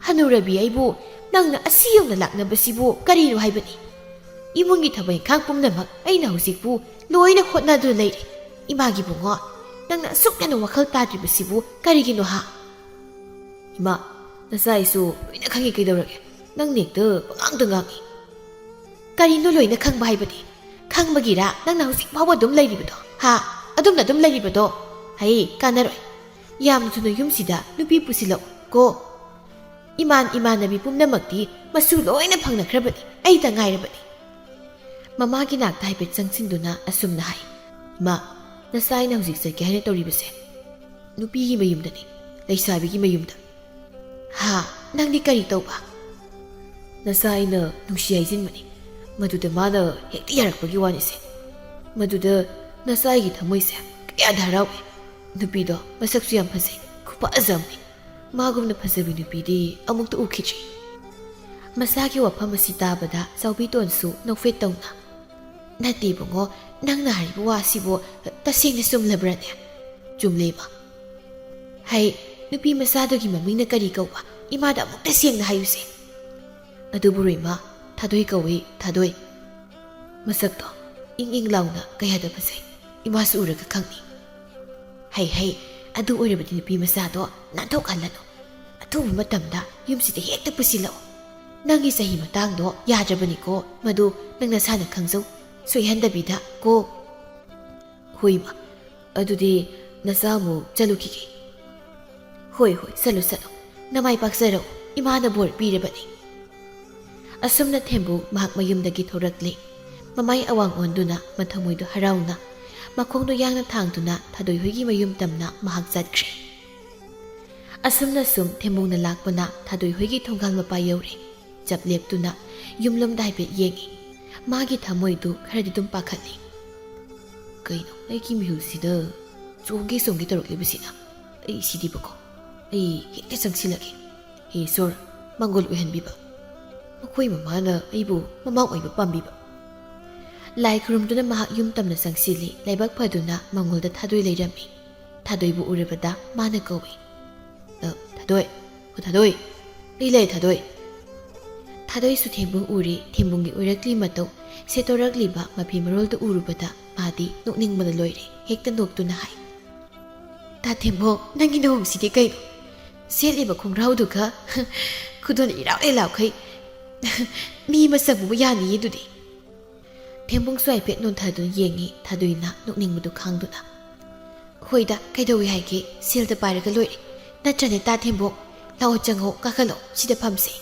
ꯍꯅꯨꯔꯕꯤ ꯑꯩꯕꯨ ꯅꯪꯅ ꯑꯁꯤ ꯌꯧꯅ ꯂꯥꯛꯅꯕꯁꯤꯕꯨ ꯀꯔꯤꯅꯣ ꯍꯥꯏꯕꯅꯤ ꯏꯃꯨꯡꯒꯤ ꯊꯕꯛ ꯏꯪꯈꯥꯡ ꯄꯨꯝꯅꯃꯛ ꯑꯩꯅ ꯍꯧꯖꯤꯛꯄꯨ ꯂꯣꯏꯅ ꯍꯣꯠꯅꯗꯨꯅ ꯂꯩꯔꯦ ꯏꯃꯥꯒꯤ ꯕꯨꯡꯉꯣ ꯅꯪꯅ ꯑꯁꯨꯛ ꯌꯥꯝꯅ ꯋꯥꯈꯜ ꯇꯥꯗ꯭ꯔꯤꯕꯁꯤꯕꯨ ꯀꯔꯤꯒꯤꯅꯣ ꯍꯥ ꯏꯃꯥ ꯅꯆꯥ ꯑꯩꯁꯨ ꯂꯣꯏꯅ ꯈꯪꯉꯤ ꯀꯩꯗꯧꯔꯒꯦ ꯅꯪ ꯍꯦꯛꯇ ꯄꯉꯥꯡꯗ ꯉꯥꯡꯉꯤ ꯀꯔꯤꯅꯣ ꯂꯣꯏꯅ ꯈꯪꯕ ꯍꯥꯏꯕꯗꯤ ꯈꯪꯕꯒꯤꯔ ꯅꯪꯅ ꯍꯧꯖꯤꯛ ꯐꯥꯎꯕ ꯑꯗꯨꯝ ꯂꯩꯔꯤꯕꯗꯣ ꯍꯥ ꯑꯗꯨꯝꯅ ꯑꯗꯨꯝ ꯂꯩꯔꯤꯕꯗꯣ ꯍꯩ ꯀꯥꯟꯅꯔꯣꯏ ꯌꯥꯝ ꯊꯨꯅ ꯌꯨꯝꯁꯤꯗ ꯅꯨꯄꯤ ꯄꯨꯁꯤꯜꯂꯛꯎ ꯀꯣ ꯏꯃꯥꯟꯅꯕꯤ ꯄꯨꯝꯅꯃꯛꯇꯤ ꯃꯁꯨ ꯂꯣꯏꯅ ꯐꯪꯅꯈ꯭ꯔꯕꯅꯤ ꯑꯩꯇ ꯉꯥꯏꯔꯕꯅꯤ ꯃꯃꯥꯒꯤ ꯅꯥꯛꯇ ꯍꯥꯏꯐꯦꯠ ꯆꯪꯁꯤꯟꯗꯨꯅ ꯑꯁꯨꯝꯅ ꯍꯥꯏ ꯏꯃꯥ ꯅꯆꯥ ꯑꯩꯅ ꯍꯧꯖꯤꯛ ꯆꯠꯀꯦ ꯍꯥꯏꯅ ꯇꯧꯔꯤꯕꯁꯦ ꯅꯨꯄꯤꯒꯤ ꯃꯌꯨꯝꯗꯅꯤ ꯂꯩꯁꯥꯕꯤꯒꯤ ꯃꯌꯨꯝꯗ ꯍꯥ ꯅꯪꯗꯤ ꯀꯔꯤ ꯇꯧꯕ ꯅꯆꯥ ꯑꯩꯅ ꯅꯨꯡꯁꯤ ꯍꯥꯏꯖꯤꯟꯕꯅꯤ ꯃꯗꯨꯗ ꯃꯥꯅ ꯍꯦꯛꯇ ꯌꯥꯔꯛꯄꯒꯤ ꯋꯥꯅꯤꯁꯦ ꯃꯗꯨꯗ ꯅꯆꯥ ꯑꯩꯒꯤ ꯊꯃꯣꯏꯁꯦ ꯀꯌꯥꯗ ꯍꯔꯥꯎꯏ ꯅꯨꯄꯤꯗꯣ ꯃꯁꯛꯁꯨ ꯌꯥꯝ ꯐꯖꯩ ꯈꯨꯐꯖꯝꯅꯤ ꯃꯥꯒꯨꯝꯅ ꯐꯖꯕꯤ ꯅꯨꯄꯤꯗꯤ ꯑꯃꯨꯛꯇ ꯎꯈꯤꯗ꯭ꯔꯤ ꯃꯁꯥꯒꯤ ꯋꯥꯐꯝ ꯑꯁꯤ ꯇꯥꯕꯗ ꯆꯥꯎꯕꯤꯇꯣꯟꯁꯨ ꯅꯣꯛꯐꯦꯠ ꯇꯧꯅ ꯅꯠꯇꯦ ꯏꯕꯨꯡꯉꯣ ꯅꯪꯅ ꯍꯥꯏꯔꯤꯕ ꯋꯥꯁꯤꯕꯨ ꯇꯁꯦꯡꯅ ꯆꯨꯝꯂꯕ꯭ꯔꯅꯦ ꯆꯨꯝꯂꯦꯕ ꯍꯩ ꯅꯨꯄꯤ ꯃꯆꯥꯗꯨꯒꯤ ꯃꯃꯤꯡꯅ ꯀꯔꯤ ꯀꯧꯕ ꯏꯃꯥꯗ ꯑꯃꯨꯛꯇ ꯁꯦꯡꯅ ꯍꯥꯏꯌꯨꯁꯦ ꯑꯗꯨꯕꯨ ꯏꯃꯥ ꯊꯥꯗꯣꯏ ꯀꯧꯏ ꯊꯥꯗꯣꯏ ꯃꯁꯛꯇꯣ ꯏꯪ ꯏꯪ ꯂꯥꯎꯅ ꯀꯌꯥꯗ ꯐꯖꯩ ꯏꯃꯥꯁꯨ ꯎꯔꯒ ꯈꯪꯅꯤ ꯍꯩ ꯑꯗꯨ ꯑꯣꯏꯔꯕꯗꯤ ꯅꯨꯄꯤ ꯃꯆꯥꯗꯣ ꯅꯥꯟꯊꯣꯛꯍꯜꯂꯅꯨ ꯑꯊꯨꯕ ꯃꯇꯝꯗ ꯌꯨꯝꯁꯤꯗ ꯍꯦꯛꯇ ꯄꯨꯁꯤꯜꯂꯛꯎ ꯅꯪꯒꯤ ꯆꯍꯤ ꯃꯇꯥꯡꯗꯣ ꯌꯥꯗ꯭ꯔꯕꯅꯤꯀꯣ ꯃꯗꯨ ꯅꯪ ꯅꯁꯥꯅ ꯈꯪꯖꯧ ꯁꯣꯏꯍꯟꯗꯕꯤꯗ ꯀꯣ ꯍꯣꯏ ꯏꯃꯥ ꯑꯗꯨꯗꯤ ꯅꯆꯥ ꯑꯃꯨꯛ ꯆꯠꯂꯨꯈꯤꯒꯦ ꯍꯣꯏ ꯆꯠꯂꯨ ꯅꯃꯥꯏ ꯄꯥꯛꯆꯔꯛꯎ ꯏꯃꯥꯅ ꯕꯣꯔ ꯄꯤꯔꯕꯅꯤ ꯑꯁꯨꯝꯅ ꯊꯦꯝꯕꯨ ꯃꯍꯥꯛ ꯃꯌꯨꯝꯗꯒꯤ ꯊꯣꯔꯛꯂꯤ ꯃꯃꯥꯏ ꯑꯋꯥꯡ ꯑꯣꯟꯗꯨꯅ ꯃꯊꯃꯣꯏꯗꯨ ꯍꯔꯥꯎꯅ ꯃꯈꯣꯡꯗꯨ ꯌꯥꯡꯅ ꯊꯥꯡꯗꯨꯅ ꯊꯥꯗꯣꯏ ꯍꯣꯏꯒꯤ ꯃꯌꯨꯝ ꯇꯝꯅ ꯃꯍꯥꯛ ꯆꯠꯈ꯭ꯔꯦ ꯑꯁꯨꯝꯅ ꯁꯨꯝ ꯊꯦꯝꯕꯨꯡꯅ ꯂꯥꯛꯄꯅ ꯊꯥꯗꯣꯏ ꯍꯣꯏꯒꯤ ꯊꯣꯡꯒꯥꯜ ꯃꯄꯥ ꯌꯧꯔꯦ ꯆꯞ ꯂꯦꯞꯇꯨꯅ ꯌꯨꯝꯂꯣꯝꯗ ꯍꯥꯏꯐꯦꯠ ꯌꯦꯡꯉꯤ ꯃꯥꯒꯤ ꯊꯃꯣꯏꯗꯨ ꯈꯔꯗꯤ ꯑꯗꯨꯝ ꯄꯥꯈꯠꯂꯤ ꯀꯩꯅꯣ ꯑꯩꯒꯤ ꯃꯤꯍꯨꯜꯁꯤꯗ ꯆꯣꯡꯒꯦ ꯇꯧꯔꯛꯂꯤꯕꯁꯤꯅ ꯑꯩ ꯁꯤꯗꯤꯕꯀꯣ ꯑꯩ ꯍꯦꯛꯇ ꯆꯪꯁꯤꯜꯂꯒꯦ ꯍꯦ ꯏꯁꯣꯔ ꯃꯪꯒꯣꯜ ꯑꯣꯏꯍꯟꯕꯤꯕ ꯃꯈꯣꯏ ꯃꯃꯥꯅ ꯑꯩꯕꯨ ꯃꯃꯥ ꯑꯣꯏꯕ ꯄꯥꯝꯕꯤꯕ ꯂꯥꯏ ꯈꯨꯔꯨꯝꯗꯨꯅ ꯃꯍꯥꯛ ꯌꯨꯝ ꯇꯝꯅ ꯆꯪꯁꯤꯜꯂꯤ ꯂꯥꯏꯕꯛ ꯐꯗꯨꯅ ꯃꯪꯒꯣꯜꯗ ꯊꯥꯗꯣꯏ ꯂꯩꯔꯝꯃꯤ ꯊꯥꯗꯣꯏꯕꯨ ꯎꯔꯕꯗ ꯃꯥꯅ ꯀꯧꯏ ꯊꯥꯗꯣꯏ ꯑꯩ ꯂꯩ ꯊꯥꯗꯣꯏꯁꯨ ꯊꯦꯝꯕꯨꯡ ꯎꯔꯤ ꯊꯦꯝꯕꯨꯡꯒꯤ ꯑꯣꯏꯔꯛꯂꯤ ꯃꯇꯧ ꯁꯦꯠꯇꯣꯔꯛꯂꯤꯕ ꯃꯐꯤ ꯃꯔꯣꯜꯗꯨ ꯎꯔꯨꯕꯗ ꯃꯥꯗꯤ ꯅꯣꯛꯅꯤꯡꯕꯅ ꯂꯣꯏꯔꯦ ꯍꯦꯛꯇ ꯅꯣꯛꯇꯨꯅ ꯍꯥꯏ ꯇꯥ ꯊꯦꯝꯕꯣꯡ ꯅꯪꯒꯤ ꯅꯣꯡꯁꯤꯗꯤ ꯀꯩꯅꯣ ꯁꯦꯠꯂꯤꯕ ꯈꯣꯡꯒ꯭ꯔꯥꯎꯗꯨꯒ ꯈꯨꯗꯣꯟ ꯏꯔꯥꯎꯈꯩ ꯃꯤ ꯃꯁꯛꯕꯨ ꯌꯥꯅꯤꯌꯦ ꯑꯗꯨꯗꯤ ꯊꯦꯝꯕꯨꯡꯁꯨ ꯍꯥꯏꯐꯦꯠ ꯅꯣꯟꯊꯗꯨꯅ ꯌꯦꯡꯉꯤ ꯊꯥꯗꯣꯏꯅ ꯅꯣꯛꯅꯤꯡꯕꯗꯨ ꯈꯥꯡꯗꯨꯅ ꯍꯣꯏꯗ ꯀꯩꯗꯧꯏ ꯍꯥꯏꯒꯦ ꯁꯦꯜꯗ ꯄꯥꯏꯔꯒ ꯂꯣꯏꯔꯦ ꯅꯠꯇ꯭ꯔꯅꯦ ꯇꯥ ꯊꯦꯝꯕꯣꯡ ꯂꯥꯛꯑꯣ ꯆꯪꯉꯣ ꯀꯥꯈꯠꯂꯣ ꯁꯤꯗ ꯐꯝꯁꯦ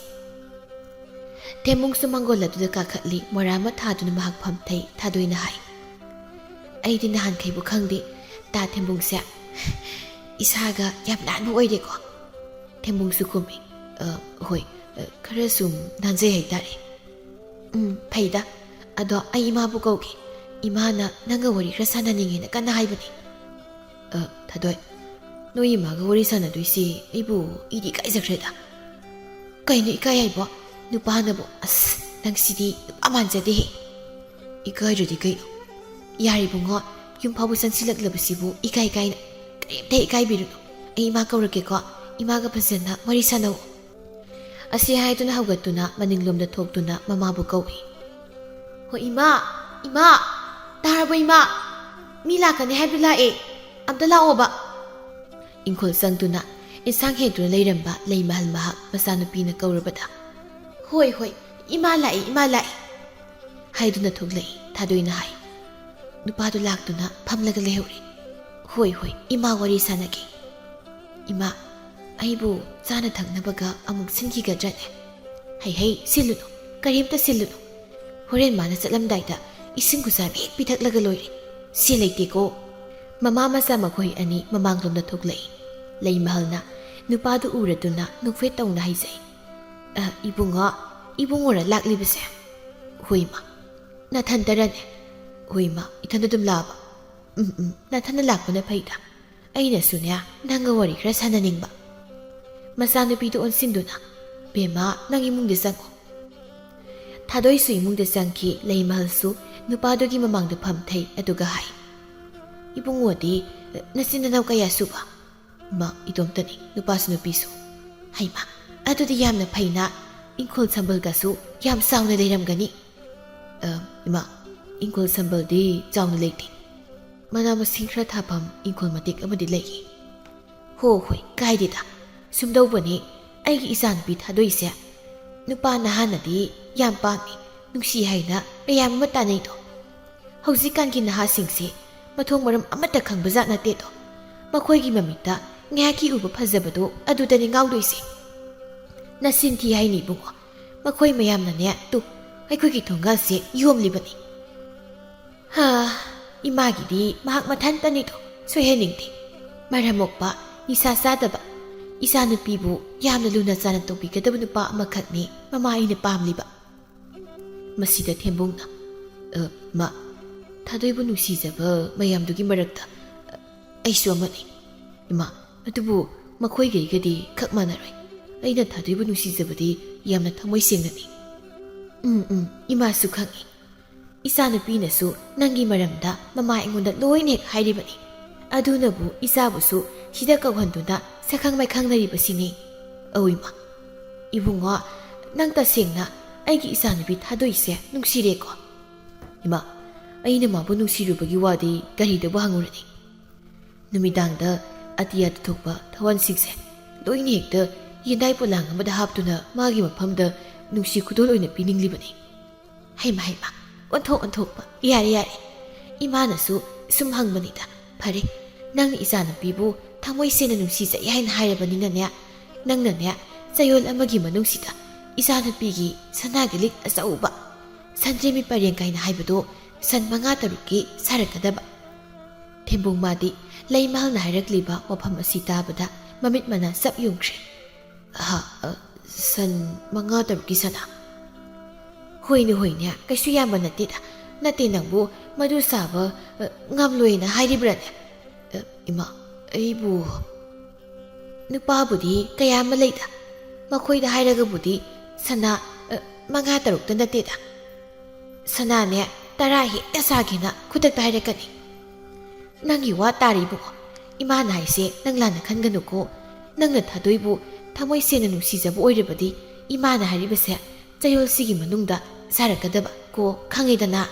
ꯊꯦꯝꯕꯨꯡꯁꯨ ꯃꯥꯡꯒꯣꯜ ꯑꯗꯨꯗ ꯀꯥꯈꯠꯂꯤ ꯃꯣꯔꯥ ꯑꯃ ꯊꯥꯗꯨꯅ ꯃꯍꯥꯛ ꯐꯝꯊꯩ ꯊꯥꯗꯣꯏꯅ ꯍꯥꯏ ꯑꯩꯗꯤ ꯅꯍꯥꯟꯈꯩꯕꯨ ꯈꯪꯗꯦ ꯇꯥ ꯊꯦꯝꯕꯨꯡꯁꯦ ꯏꯁꯥꯒ ꯌꯥꯝ ꯅꯥꯟꯕ ꯑꯣꯏꯔꯦꯀꯣ ꯊꯦꯝꯕꯨꯡꯁꯨ ꯈꯨꯝꯃꯤ ꯍꯣꯏ ꯈꯔ ꯁꯨꯝ ꯅꯥꯟꯖꯩ ꯍꯥꯏꯇꯥꯔꯦ ꯐꯩꯗ ꯑꯗꯣ ꯑꯩ ꯏꯃꯥꯕꯨ ꯀꯧꯒꯦ ꯏꯃꯥꯅ ꯅꯪꯒ ꯋꯥꯔꯤ ꯈꯔ ꯁꯥꯟꯅꯅꯤꯡꯉꯦꯅ ꯀꯟꯅ ꯍꯥꯏꯕꯅꯤ ꯊꯥꯗꯣꯏ ꯅꯣꯏ ꯏꯃꯥꯒ ꯋꯥꯔꯤ ꯁꯥꯟꯅꯗꯣꯏꯁꯤ ꯑꯩꯕꯨ ꯏꯗꯤ ꯏꯀꯥꯏꯖꯈ꯭ꯔꯦꯗ ꯀꯩꯅꯣ ꯏꯀꯥꯏ ꯍꯥꯏꯕꯣ ꯅꯨꯄꯥꯅꯕꯨ ꯑꯁ ꯅꯪ ꯁꯤꯗꯤ ꯅꯨꯄꯥ ꯃꯥꯟꯖꯗꯦꯍꯦ ꯏꯀꯥꯏꯗ꯭ꯔꯗꯤ ꯀꯩꯅꯣ ꯌꯥꯔꯤꯕꯨꯡꯉꯣ ꯌꯨꯝ ꯐꯥꯎꯕ ꯆꯪꯁꯤꯜꯂꯛꯂꯕꯁꯤꯕꯨ ꯏꯀꯥꯏ ꯀꯥꯏꯅ ꯀꯔꯤꯝꯇ ꯏꯀꯥꯏꯕꯤꯔꯨꯅꯨ ꯑꯩ ꯏꯃꯥ ꯀꯧꯔꯛꯀꯦꯀꯣ ꯏꯃꯥꯒ ꯐꯖꯅ ꯋꯥꯔꯤ ꯁꯥꯟꯅꯧ ꯑꯁꯤ ꯍꯥꯏꯗꯨꯅ ꯍꯧꯒꯠꯇꯨꯅ ꯃꯅꯤꯡꯂꯣꯝꯗ ꯊꯣꯛꯇꯨꯅ ꯃꯃꯥꯕꯨ ꯀꯧꯏ ꯍꯣꯏ ꯏꯃꯥ ꯏꯃꯥ ꯇꯥꯔꯕꯣ ꯏꯃꯥ ꯃꯤ ꯂꯥꯛꯀꯅꯤ ꯍꯥꯏꯕꯗꯨ ꯂꯥꯛꯑꯦ ꯑꯝꯇ ꯂꯥꯛꯑꯣꯕ ꯏꯪꯈꯣꯜ ꯆꯪꯗꯨꯅ ꯏꯟꯁꯥꯡ ꯍꯦꯛꯇꯨꯅ ꯂꯩꯔꯝꯕ ꯂꯩ ꯃꯍꯜ ꯃꯍꯥꯛ ꯃꯆꯥꯅꯨꯄꯤꯅ ꯀꯧꯔꯕꯗ ꯍꯣꯏ ꯍꯣꯏ ꯏꯃꯥ ꯂꯥꯛꯑꯦ ꯍꯥꯏꯗꯨꯅ ꯊꯣꯛꯂꯛꯏ ꯊꯥꯗꯣꯏꯅ ꯍꯥꯏ ꯅꯨꯄꯥꯗꯨ ꯂꯥꯛꯇꯨꯅ ꯐꯝꯂꯒ ꯂꯩꯍꯧꯔꯤ ꯍꯣꯏ ꯏꯃꯥ ꯋꯥꯔꯤ ꯁꯥꯟꯅꯒꯦ ꯏꯃꯥ ꯑꯩꯕꯨ ꯆꯥꯅ ꯊꯛꯅꯕꯒ ꯑꯃꯨꯛ ꯁꯤꯟꯈꯤꯒꯗ꯭ꯔꯅꯦ ꯍꯩ ꯁꯤꯜꯂꯨꯅꯨ ꯀꯔꯤꯝꯇ ꯁꯤꯜꯂꯨꯅꯨ ꯍꯣꯔꯦꯟ ꯃꯥꯅ ꯆꯠꯂꯝꯗꯥꯏꯗ ꯏꯁꯤꯡ ꯈꯨꯖꯥꯏ ꯍꯦꯛ ꯄꯤꯊꯛꯂꯒ ꯂꯣꯏꯔꯦ ꯁꯤ ꯂꯩꯇꯦꯀꯣ ꯃꯃꯥ ꯃꯆꯥ ꯃꯈꯣꯏ ꯑꯅꯤ ꯃꯃꯥꯡꯂꯣꯝꯗ ꯊꯣꯛꯂꯛꯏ ꯂꯩ ꯃꯍꯜꯅ ꯅꯨꯄꯥꯗꯨ ꯎꯔꯗꯨꯅ ꯅꯣꯛꯐꯦꯠ ꯇꯧꯅ ꯍꯥꯏꯖꯩ ꯏꯕꯨꯡꯉꯣꯔ ꯂꯥꯛꯂꯤꯕꯁꯦ ꯍꯣꯏ ꯃꯥ ꯅꯊꯟꯇꯔꯅꯦ ꯍꯣꯏ ꯃꯥ ꯏꯊꯟꯗ ꯑꯗꯨꯝ ꯂꯥꯛꯑꯕ ꯅꯊꯟꯗ ꯂꯥꯛꯄꯅ ꯐꯩꯗ ꯑꯩꯅꯁꯨꯅꯦ ꯅꯪꯒ ꯋꯥꯔꯤ ꯈꯔ ꯁꯥꯟꯅꯅꯤꯡꯕ ꯃꯆꯥꯅꯨꯄꯤꯗꯨ ꯑꯣꯟꯁꯤꯟꯗꯨꯅ ꯕꯦꯝꯃ ꯅꯪ ꯏꯃꯨꯡꯗ ꯆꯪꯉꯣ ꯊꯥꯗꯣꯏꯁꯨ ꯏꯃꯨꯡꯗ ꯆꯪꯈꯤ ꯂꯩ ꯃꯍꯜꯁꯨ ꯅꯨꯄꯥꯗꯨꯒꯤ ꯃꯃꯥꯡꯗ ꯐꯝꯊꯩ ꯑꯗꯨꯒ ꯍꯥꯏ ꯏꯕꯨꯡꯉꯣꯗꯤ ꯅꯆꯤꯟ ꯅꯅꯥꯎ ꯀꯌꯥ ꯁꯨꯕ ꯃꯥ ꯏꯇꯣꯝꯇꯅꯤ ꯅꯨꯄꯥꯁꯨ ꯅꯨꯄꯤꯁꯨ ꯍꯩꯃ ꯑꯗꯨꯗꯤ ꯌꯥꯝꯅ ꯐꯩꯅ ꯏꯪꯈꯣꯜ ꯁꯝꯕꯜꯒꯁꯨ ꯌꯥꯝ ꯆꯥꯎꯅ ꯂꯩꯔꯝꯒꯅꯤ ꯏꯃꯥ ꯏꯪꯈꯣꯜ ꯁꯝꯕꯜꯗꯤ ꯆꯥꯎꯅ ꯂꯩꯇꯦ ꯃꯅꯥ ꯃꯁꯤꯡ ꯈꯔ ꯊꯥꯐꯝ ꯏꯪꯈꯣꯜ ꯃꯇꯦꯛ ꯑꯃꯗꯤ ꯂꯩꯌꯦ ꯍꯣꯏ ꯀꯥꯏꯗꯦꯗ ꯁꯨꯝꯗꯧꯕꯅꯤ ꯑꯩꯒꯤ ꯏꯆꯥꯅꯨꯄꯤ ꯊꯥꯗꯣꯏꯁꯦ ꯅꯨꯄꯥꯅ ꯍꯥꯟꯅꯗꯤ ꯌꯥꯝ ꯄꯥꯝꯃꯤ ꯅꯨꯡꯁꯤ ꯍꯥꯏꯅ ꯃꯌꯥꯝ ꯑꯃ ꯇꯥꯟꯅꯩꯗꯣ ꯍꯧꯖꯤꯛꯀꯥꯟꯒꯤ ꯅꯍꯥꯁꯤꯡꯁꯤ ꯃꯊꯣꯡ ꯃꯔꯝ ꯑꯃꯠꯇ ꯈꯪꯕꯖꯥꯠ ꯅꯠꯇꯦꯗꯣ ꯃꯈꯣꯏꯒꯤ ꯃꯃꯤꯠꯇ ꯉꯥꯏꯍꯥꯛꯀꯤ ꯎꯕ ꯐꯖꯕꯗꯣ ꯑꯗꯨꯗꯅꯤ ꯉꯥꯎꯗꯣꯏꯁꯦ ꯅꯆꯤꯟ ꯊꯤ ꯍꯥꯏꯅꯤ ꯏꯕꯨꯡꯉꯣ ꯃꯈꯣꯏ ꯃꯌꯥꯝꯅꯅꯦ ꯑꯩꯈꯣꯏꯒꯤ ꯊꯣꯡꯒꯥꯜꯁꯦ ꯌꯣꯝꯂꯤꯕꯅꯤ ꯏꯃꯥꯒꯤꯗꯤ ꯃꯍꯥꯛ ꯃꯊꯟꯇꯅꯤꯗꯣ ꯁꯣꯏꯍꯟꯅꯤꯡꯗꯦ ꯃꯔꯝ ꯃꯣꯛꯄ ꯅꯤꯁꯥ ꯆꯥꯗꯕ ꯏꯆꯥꯅꯨꯄꯤꯕꯨ ꯌꯥꯝꯅ ꯂꯨꯅ ꯆꯥꯅ ꯇꯧꯕꯤꯒꯗꯕ ꯅꯨꯄꯥ ꯑꯃꯈꯛꯅꯤ ꯃꯃꯥ ꯑꯩꯅ ꯄꯥꯝꯂꯤꯕ ꯃꯁꯤꯗ ꯊꯦꯝꯕꯨꯡꯅ ꯃꯥ ꯊꯥꯗꯣꯏꯕꯨ ꯅꯨꯡꯁꯤꯖꯕ ꯃꯌꯥꯝꯗꯨꯒꯤ ꯃꯔꯛꯇ ꯑꯩꯁꯨ ꯑꯃꯅꯤ ꯏꯃꯥ ꯑꯗꯨꯕꯨ ꯃꯈꯣꯏꯒꯩꯒꯗꯤ ꯈꯛ ꯃꯥꯟꯅꯔꯣꯏ ꯑꯩꯅ ꯊꯥꯗꯣꯏꯕꯨ ꯅꯨꯡꯁꯤꯖꯕꯗꯤ ꯌꯥꯝꯅ ꯊꯃꯣꯏ ꯁꯦꯡꯅꯅꯤ ꯏꯃꯥꯁꯨ ꯈꯪꯉꯤ ꯏꯆꯥꯅꯨꯄꯤꯅꯁꯨ ꯅꯪꯒꯤ ꯃꯔꯝꯗ ꯃꯃꯥ ꯑꯩꯉꯣꯟꯗ ꯂꯣꯏꯅ ꯍꯦꯛ ꯍꯥꯏꯔꯤꯕꯅꯤ ꯑꯗꯨꯅꯕꯨ ꯏꯆꯥꯕꯨꯁꯨ ꯁꯤꯗ ꯀꯧꯍꯟꯗꯨꯅ ꯁꯛꯈꯪ ꯃꯥꯏꯈꯪꯅꯔꯤꯕꯁꯤꯅꯤ ꯏꯃꯥ ꯏꯕꯨꯡꯉꯣ ꯅꯪ ꯇꯁꯦꯡꯅ ꯑꯩꯒꯤ ꯏꯆꯥꯅꯨꯄꯤ ꯊꯥꯗꯣꯏꯁꯦ ꯅꯨꯡꯁꯤꯔꯦꯀꯣ ꯏꯃꯥ ꯑꯩꯅ ꯃꯥꯕꯨ ꯅꯨꯡꯁꯤꯔꯨꯕꯒꯤ ꯋꯥꯗꯤ ꯀꯔꯤꯗꯕꯨ ꯍꯪꯉꯨꯔꯅꯤ ꯅꯨꯃꯤꯗꯥꯡꯗ ꯑꯇꯤꯌꯥꯗ ꯊꯣꯛꯄ ꯊꯋꯥꯟꯁꯤꯡꯁꯦ ꯂꯣꯏꯅ ꯍꯦꯛꯇ ꯌꯦꯟꯗꯥꯏ ꯄꯣꯂꯥꯡ ꯑꯃꯗ ꯍꯥꯞꯇꯨꯅ ꯃꯥꯒꯤ ꯃꯐꯝꯗ ꯅꯨꯡꯁꯤ ꯈꯨꯗꯣꯜ ꯑꯣꯏꯅ ꯄꯤꯅꯤꯡꯂꯤꯕꯅꯤ ꯍꯩꯃ ꯑꯣꯟꯊꯣꯛꯄ ꯌꯥꯔꯦ ꯏꯃꯥꯅꯁꯨ ꯁꯨꯝ ꯍꯪꯕꯅꯤꯗ ꯐꯔꯦ ꯅꯪꯅ ꯏꯆꯥꯅꯨꯄꯤꯕꯨ ꯊꯃꯣꯏ ꯁꯦꯡꯅ ꯅꯨꯡꯁꯤꯖꯩ ꯍꯥꯏꯅ ꯍꯥꯏꯔꯕꯅꯤꯅꯅꯦ ꯅꯪꯅꯅꯦ ꯆꯌꯣꯜ ꯑꯃꯒꯤ ꯃꯅꯨꯡꯁꯤꯗ ꯏꯆꯥꯅꯨꯄꯤꯒꯤ ꯁꯅꯥꯒꯤ ꯂꯤꯛ ꯑꯆꯧꯕ ꯁꯟꯗ꯭ꯔꯦꯝꯕꯤ ꯄꯔꯦꯡ ꯀꯥꯏꯅ ꯍꯥꯏꯕꯗꯣ ꯁꯟ 5-6ꯀꯤ ꯁꯥꯔꯛꯀꯗꯕ ꯊꯦꯝꯕꯨꯡ ꯃꯥꯗꯤ ꯂꯩ ꯃꯍꯜꯅ ꯍꯥꯏꯔꯛꯂꯤꯕ ꯋꯥꯐꯝ ꯑꯁꯤ ꯇꯥꯕꯗ ꯃꯃꯤꯠ ꯃꯅꯥ ꯆꯞ ꯌꯨꯡꯈ꯭ꯔꯦ ꯁꯟ 5-6ꯀꯤ ꯁꯅꯥ ꯍꯣꯏꯅꯦ ꯀꯩꯁꯨ ꯌꯥꯝꯕ ꯅꯠꯇꯦ ꯅꯪꯕꯨ ꯃꯗꯨ ꯁꯥꯕ ꯉꯝꯂꯣꯏꯅ ꯍꯥꯏꯔꯤꯕ꯭ꯔꯅꯦ ꯏꯃꯥ ꯑꯩꯕꯨ ꯅꯨꯄꯥꯕꯨꯗꯤ ꯀꯌꯥ ꯑꯃ ꯂꯩꯗ ꯃꯈꯣꯏꯗ ꯍꯥꯏꯔꯒꯕꯨꯗꯤ ꯁꯅꯥ 5-6ꯇ ꯅꯠꯇꯦꯗ ꯁꯅꯥꯅꯦ 10 ꯍꯦꯛꯇ ꯁꯥꯒꯦꯅ ꯈꯨꯗꯛꯇ ꯍꯥꯏꯔꯛꯀꯅꯤ ꯅꯪꯒꯤ ꯋꯥ ꯇꯥꯔꯤꯕꯨꯡꯉꯣ ꯏꯃꯥꯅ ꯍꯥꯏꯁꯦ ꯅꯪ ꯂꯥꯟꯅ ꯈꯟꯒꯅꯨꯀꯣ ꯅꯪꯅ ꯊꯥꯗꯣꯏꯕꯨ ꯊꯃꯣꯏ ꯁꯦꯡꯅ ꯅꯨꯡꯁꯤꯖꯕ ꯑꯣꯏꯔꯕꯗꯤ ꯏꯃꯥꯅ ꯍꯥꯏꯔꯤꯕꯁꯦ ꯆꯌꯣꯜꯁꯤꯒꯤ ꯃꯅꯨꯡꯗ ꯁꯥꯔꯛꯀꯗꯕ ꯀꯣ ꯈꯪꯉꯤꯗꯅ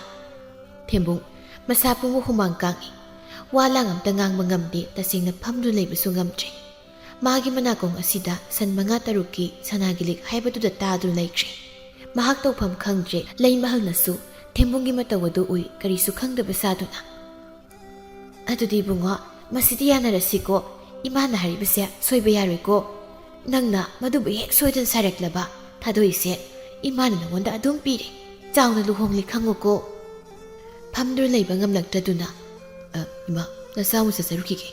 ꯊꯦꯝꯕꯨꯡ ꯃꯁꯥ ꯄꯨꯡꯕ ꯍꯨꯃꯥꯡ ꯀꯥꯡꯉꯤ ꯋꯥ ꯂꯥꯡ ꯑꯝꯇ ꯉꯥꯡꯕ ꯉꯝꯗꯦ ꯇꯁꯦꯡꯅ ꯐꯝꯗꯨꯅ ꯂꯩꯕꯁꯨ ꯉꯝꯗ꯭ꯔꯦ ꯃꯥꯒꯤ ꯃꯅꯥꯀꯣꯡ ꯑꯁꯤꯗ ꯁꯟ 5-6ꯀꯤ ꯁꯅꯥꯒꯤ ꯂꯤꯛ ꯍꯥꯏꯕꯗꯨꯗ ꯇꯥꯗꯨꯅ ꯂꯩꯈ꯭ꯔꯦ ꯃꯍꯥꯛ ꯇꯧꯐꯝ ꯈꯪꯗ꯭ꯔꯦ ꯂꯩ ꯃꯍꯜꯅꯁꯨ ꯊꯦꯝꯕꯨꯡꯒꯤ ꯃꯇꯧ ꯑꯗꯨ ꯎꯏ ꯀꯔꯤꯁꯨ ꯈꯪꯗꯕ ꯁꯥꯗꯨꯅ ꯑꯗꯨꯗꯤ ꯏꯕꯨꯡꯉꯣ ꯃꯁꯤꯗꯤ ꯌꯥꯅꯔꯁꯤꯀꯣ ꯏꯃꯥꯅ ꯍꯥꯏꯔꯤꯕꯁꯦ ꯁꯣꯏꯕ ꯌꯥꯔꯣꯏꯀꯣ ꯅꯪꯅ ꯃꯗꯨꯕꯨ ꯍꯦꯛ ꯁꯣꯏꯗꯅ ꯁꯥꯔꯛꯂꯕ ꯊꯥꯗꯣꯏꯁꯦ Imana nangonda adum pire. Chawna luhongli khangoko. Phamdur leiba ngamlaktaduna. Ima, nasamu sasarukige.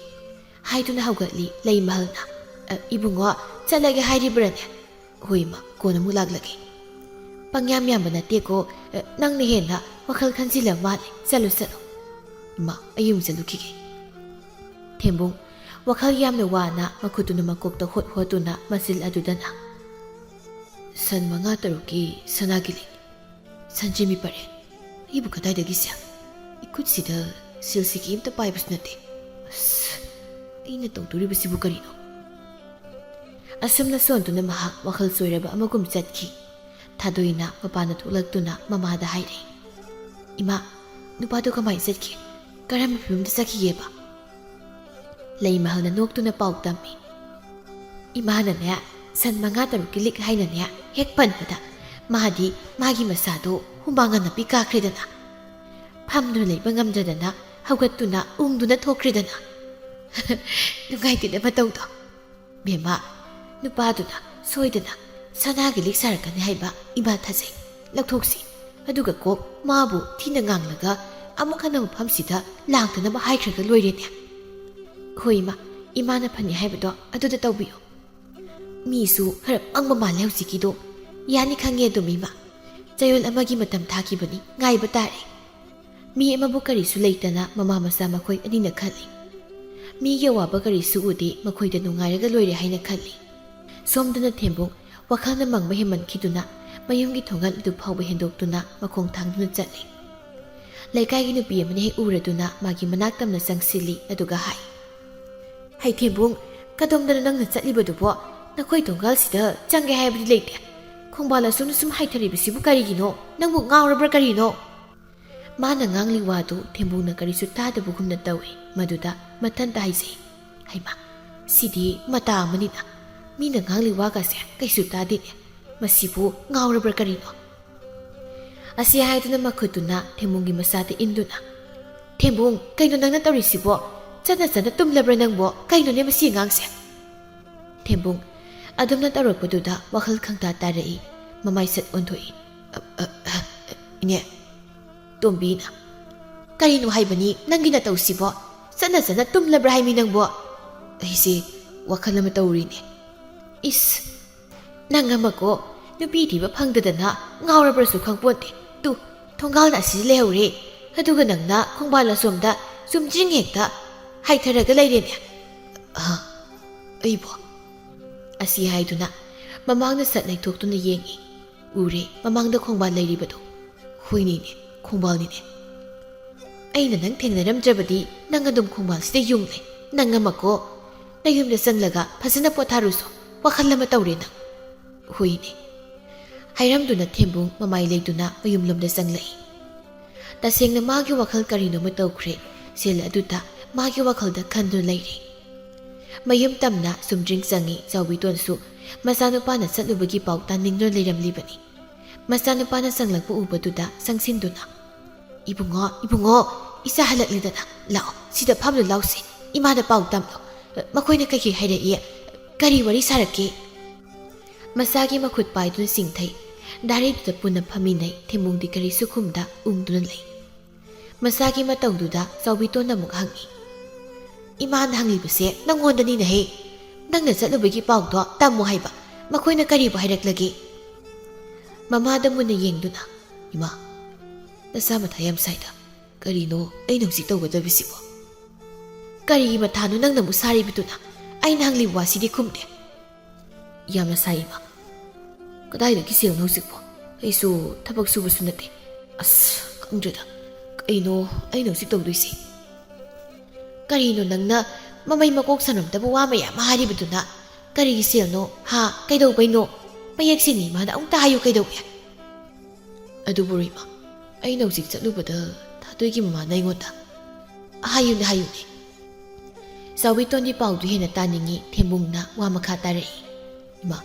Haiduna haugatli lei mahalna. Ibungo, chalage hairibrane. Hoima, kona mulaglage. Pangyam yamba nateko, nang nihena, wakal khansila male, salu salu. Ima, ayum salukige. Thembung, wakal yamna wana makutuna makokta hotuna masil adudana. San manga taruki sanagili. Sanjimi pare. Ibu kadayadagi siya. Ikutsida silsiki imta paibas nate. Ina tawturibasibu karino. Asam na sontuna mahak wakal soiraba amagum chatki. Tadoina mapana tulagtuna mamada haire. Ima, nupado kamay chatki. Karami pimda sakiyeba. Lay mahal na noktuna pautami. Ima na niya, san mga tarukilik hay na niya, hekpan pada. Mahadi, magi masado, humbangan na pikakridana. Pamdo lay bangamdadana, hawgatuna, ungduna tokridana. Nungay din na matawag to. Bema, nupado na, soydana, sanagilik sarakan ni hayba, iba tasay, lagtoksin, aduga ko, mabu, tinanganglaga, amaka na mapamsida, langta na mahaykraga loyre niya. Hoy ma, ima na pani haybado, aduda tawbiyo. Misu, harap ang mamalaw sikido, yani kangye dumima. Chayol amagi matam thakibani, ngay batare. Mi amabukari sulayta na mamamasa makoy ani nakhali. Mi yawa bakari suudi makoy da nungayraga loyre hay nakhali. Somda na thembong, wakal na mang mahiman kiduna, mayungi thongal idu pawba hendokduna makong thangduna chali. Laikay ginupi amani hay uraduna magi manaktam na sangsili aduga hay. Hay thembong, kadomda na nang natsaliba dubo, nakoy thongal sida changge haybadi leite. Kung bala sum haytaribasibu karigino, nangbu ngawrabra karino. Mana ngangli wadu thembong na karisu tadabugum na tawi, maduda matanta haise. Hayma, sidi mata amanina. Mina ngangli waga siya kaysu tadine, masibu ngawrabra karino. Asya hayto na makuto na thembongi masate induna. Thembong, kaino nang natarisibo, sana tumlabra nang bo, kaino ne masingang siya. Thembong, adom na tarokpaduda wakal kang tatarai, mamaysat ontoi. Ine, tumbi na. Karino haybani nang ginataw sibo, sana tumlabra hay minang bo. Ay si, wakal na matawrin eh. Is, nangama ko, nupiti ba pangdada na, ngawrabra sukang ponte. Tu, tonggal na si lehore, haduga nang na kung bala somda, sumjing hekta, hay taraga layrin eh. Ay bo. Asi hay na, mamang na sat na itok to na yengi. Ure, mamang da kong ba layri ba to? Huy nine, kong bal nine. Ay na nang tingnaram jabadi, nang adom kong bal sida yung lay, nang amako, na yung nasang laga, pasana po taruso, wakal na matawrin na. Huy ni. Hayram do na thembong mamaylay do na mayumlom na sang lay. Taseng na magi wakal karino matawkre, sila aduta magi wakal da kando layri. Mayum tam na sumdring sangi sa witon su, masano pa na sa lubagi pao taning no layram libani. Masano pa na sang lagpo uba do da sang sindo na. Ibungo, isa halat lida na, lao, sida pamlo lao si, imada pao tamlo, makoy na kaki hayra iya, kariwari sarake. Masagi makut pa ito na singtay, dari do da punang paminay, thembong di kari sukumda ungdunan lay. Masagi mataw do da sa witon na mukhangi. Iman hangli base, nangonda ni na he. Nang nasa lubagi pao to, tamo hay ba, makoy na kari ba hayrak lagi. Mamada mo na yeng do na, ima. Nasama tayam sayda, karino ay nang sitaw gada bisibo. Kari matano nang namusari bito na, ay nang liwasi di kumde. Yama sa ima. Kaday na kisiyaw na usik po, ay so tabag subaso nate. As, kangjada, kaino ay nang sitaw do isi. Karino nang na mamay makok sanom tabo wamaya mahari ba na karigi siya no ha kay daw bay no mayag sinima na ang tayo kay daw ya adu buri ma ay nausik sa lupa da tatoy ki mama na ingon ta hayun ni sawi ton di pau du hina taningi thembung na wa makatare ima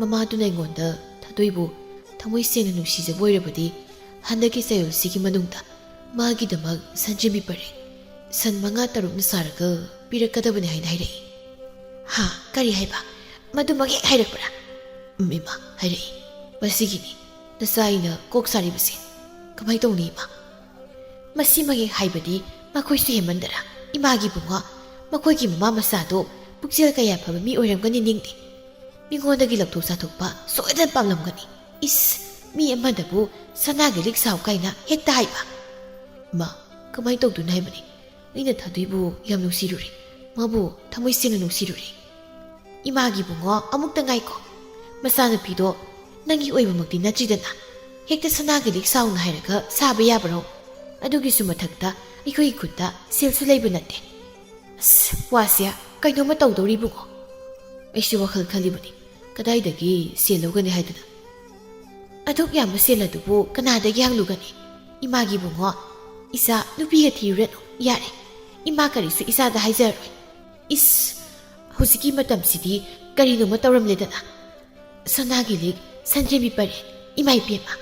mama du na ingon da tatoy bu thamoy sen nu si ja boy rabadi handaki sayol sigi manungta magi damag sanjimi pare san mga tarok na saraga pirakadabani hay na hayray. Ha, kari hay ba? Madumagi hayrak para. Ima, hayray. ꯃꯁꯤꯒꯤꯅꯤ ꯅꯆꯥꯏꯅ ꯀꯣꯛ ꯁꯥꯔꯤꯕꯁꯦ ꯀꯃꯥꯏ ꯇꯧꯅꯤ ꯏꯃꯥ ꯃꯁꯤ ꯃꯌꯦꯛ ꯍꯥꯏꯕꯗꯤ ꯃꯈꯣꯏꯁꯨ ꯍꯦꯟꯃꯟꯗꯔꯥ ꯏꯃꯥꯒꯤ ꯕꯨꯡꯉꯣ ꯃꯈꯣꯏꯒꯤ ꯃꯃꯥ ꯃꯆꯥꯗꯣ ꯄꯨꯛꯆꯦꯜ ꯀꯌꯥ ꯐꯕ ꯃꯤ ꯑꯣꯏꯔꯝꯒꯅꯤ ꯅꯤꯡꯗꯦ ꯃꯤꯉꯣꯟꯗꯒꯤ ꯂꯧꯊꯣꯛ ꯆꯥꯊꯣꯛꯄ ꯁꯣꯏꯗꯅ ꯄꯥꯝꯂꯝꯒꯅꯤ ꯏꯁ ꯃꯤ ꯑꯃꯗꯕꯨ ꯁꯅꯥꯒꯤ ꯂꯤꯛ ꯁꯥꯎ ꯀꯥꯏꯅ ꯍꯦꯛꯇ ꯍꯥꯏꯕ ꯃꯥ ꯀꯃꯥꯏ ꯇꯧꯗꯣꯏꯅꯣ ꯍꯥꯏꯕꯅꯤ ꯑꯩꯅ ꯊꯥꯗꯣꯏꯕꯨ ꯌꯥꯝ ꯅꯨꯡꯁꯤꯔꯨꯔꯦ ꯃꯥꯕꯨ ꯊꯃꯣꯏ ꯁꯦꯡꯅ ꯅꯨꯡꯁꯤꯔꯨꯔꯦ ꯏꯃꯥꯒꯤ ꯕꯨꯡꯉꯣ ꯑꯃꯨꯛꯇ ꯉꯥꯏꯀꯣ ꯃꯆꯥꯅꯨꯄꯤꯗꯣ ꯅꯪꯒꯤ ꯑꯣꯏꯕꯃꯛꯇꯤ ꯅꯠꯇ꯭ꯔꯤꯗꯅ ꯍꯦꯛꯇ ꯁꯅꯥꯒꯤ ꯂꯤꯛ ꯁꯥꯎꯅ ꯍꯥꯏꯔꯒ ꯁꯥꯕ ꯌꯥꯕ꯭ꯔꯣ ꯑꯗꯨꯒꯤꯁꯨ ꯃꯊꯛꯇ ꯑꯩꯈꯣꯏꯒꯤ ꯈꯨꯠꯇ ꯁꯦꯜꯁꯨ ꯂꯩꯕ ꯅꯠꯇꯦ ꯑꯁ ꯋꯥꯁꯦ ꯀꯩꯅꯣꯝꯃ ꯇꯧꯗꯧꯔꯤꯕꯨꯡꯉꯣ ꯑꯩꯁꯨ ꯋꯥꯈꯜ ꯈꯜꯂꯤꯕꯅꯤ ꯀꯗꯥꯏꯗꯒꯤ ꯁꯦꯜ ꯂꯧꯒꯅꯤ ꯍꯥꯏꯗꯅ ꯑꯗꯨꯛ ꯌꯥꯝꯕ ꯁꯦꯜ ꯑꯗꯨꯕꯨ ꯀꯅꯥꯗꯒꯤ ꯍꯪꯂꯨꯒꯅꯤ ꯏꯃꯥꯒꯤ ꯕꯨꯡꯉꯣ ꯏꯆꯥ ꯅꯨꯄꯤꯒ ꯊꯤꯔꯨꯔꯅꯨ ꯌꯥꯔꯦ ꯏꯃꯥ ꯀꯔꯤꯁꯨ ꯏꯆꯥꯗ ꯍꯥꯏꯖꯔꯣꯏ ꯏꯁ ꯍꯧꯖꯤꯛꯀꯤ ꯃꯇꯝꯁꯤꯗꯤ ꯀꯔꯤꯅꯣꯃ ꯇꯧꯔꯝꯂꯦꯗꯅ ꯁꯅꯥꯒꯤ ꯂꯤꯛ ꯁꯟꯗ꯭ꯔꯦꯝꯕꯤ ꯄꯔꯦꯡ ꯏꯃꯥ ꯏꯄꯦꯝꯃ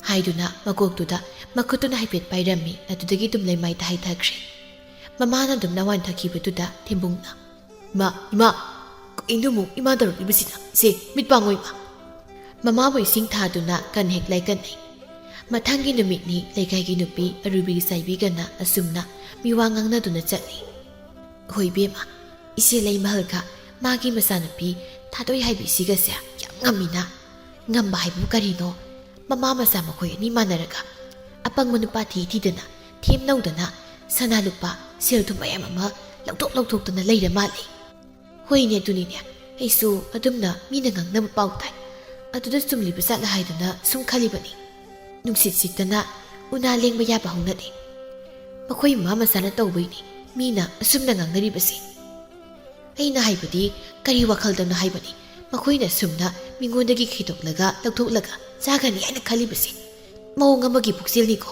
ꯍꯥꯏꯗꯨꯅ ꯃꯀꯣꯛꯇꯨꯗ ꯃꯈꯨꯠꯇꯨꯅ ꯍꯥꯏꯐꯦꯠ ꯄꯥꯏꯔꯝꯃꯤ ꯑꯗꯨꯗꯒꯤ ꯑꯗꯨꯝ ꯂꯩꯃꯥꯏꯗ ꯍꯥꯏꯊꯈ꯭ꯔꯦ ꯃꯃꯥꯅ ꯑꯗꯨꯝ ꯅꯋꯥꯟꯊꯈꯤꯕꯗꯨꯗ ꯊꯦꯝꯕꯨꯡꯅ ꯏꯃꯥ ꯀꯩꯅꯣꯃꯨꯛ ꯏꯃꯥ ꯇꯧꯔꯛꯂꯤꯕꯁꯤꯅ ꯁꯦ ꯃꯤꯠ ꯄꯥꯡꯉꯣ ꯏꯃꯥ ꯃꯃꯥꯕꯨ ꯏꯁꯤꯡ ꯊꯥꯗꯨꯅ ꯀꯟ ꯍꯦꯛ ꯂꯥꯏꯀꯟꯅꯩ ꯃꯊꯪꯒꯤ ꯅꯨꯃꯤꯠꯅꯤ ꯂꯩꯀꯥꯏꯒꯤ ꯅꯨꯄꯤ ꯑꯔꯨꯕꯤꯒꯤ ꯆꯥꯏꯕꯤꯒꯅ ꯑꯁꯨꯝꯅ ꯃꯤꯋꯥ ꯉꯥꯡꯅꯗꯨꯅ ꯆꯠꯂꯤ ꯍꯣꯏ ꯕꯦꯝꯃ ꯏꯆꯦ ꯂꯩꯃꯍꯜꯒ ꯃꯥꯒꯤ ꯃꯆꯥꯅꯨꯄꯤ ꯊꯥꯗꯣꯏ ꯍꯥꯏꯕꯤꯁꯤꯒꯁꯦ ꯌꯥꯝ ꯉꯝꯃꯤꯅ ꯉꯝꯕ ꯍꯥꯏꯕꯨ ꯀꯔꯤꯅꯣ ꯃꯃꯥ ꯃꯆꯥ ꯃꯈꯣꯏ ꯑꯅꯤ ꯃꯥꯟꯅꯔꯒ ꯑꯄꯪꯕ ꯅꯨꯄꯥ ꯊꯤꯗꯅ ꯊꯦꯝꯅꯧꯗꯅ ꯁꯅꯥ ꯂꯨꯄꯥ ꯁꯦꯜ ꯊꯨꯝ ꯃꯌꯥꯝ ꯑꯃ ꯂꯧꯊꯣꯛꯇꯨꯅ ꯂꯩꯔ ꯃꯥꯜꯂꯤ ꯍꯣꯏꯅꯦ ꯑꯗꯨꯅꯤꯅꯦ ꯑꯩꯁꯨ ꯑꯗꯨꯝꯅ ꯃꯤꯅ ꯉꯥꯡꯅꯕ ꯄꯥꯎ ꯇꯥꯏ ꯑꯗꯨꯗ ꯆꯨꯝꯂꯤꯕ ꯆꯠꯂ ꯍꯥꯏꯗꯨꯅ ꯁꯨꯝ ꯈꯜꯂꯤꯕꯅꯤ ꯅꯨꯡꯁꯤꯠ ꯁꯤꯠꯇꯅ ꯎꯅꯥ ꯂꯦꯡꯕ ꯌꯥꯕ ꯍꯧꯅꯗꯦ ꯃꯈꯣꯏ ꯃꯃꯥ ꯃꯆꯥꯅ ꯇꯧꯕꯩꯅꯤ ꯃꯤꯅ ꯑꯁꯨꯝꯅ ꯉꯥꯡꯅꯔꯤꯕꯁꯤ ꯑꯩꯅ ꯍꯥꯏꯕꯗꯤ ꯀꯔꯤ ꯋꯥꯈꯜꯗꯅꯣ ꯍꯥꯏꯕꯅꯤ ꯃꯈꯣꯏꯅ ꯁꯨꯝꯅ ꯃꯤꯉꯣꯟꯗꯒꯤ ꯈꯤꯗꯣꯛꯂꯒ ꯂꯧꯊꯣꯛꯂꯒ ꯆꯥꯒꯅꯤ ꯍꯥꯏꯅ ꯈꯜꯂꯤꯕꯁꯤ ꯃꯑꯣꯡ ꯑꯃꯒꯤ ꯄꯨꯛꯆꯦꯜꯅꯤꯀꯣ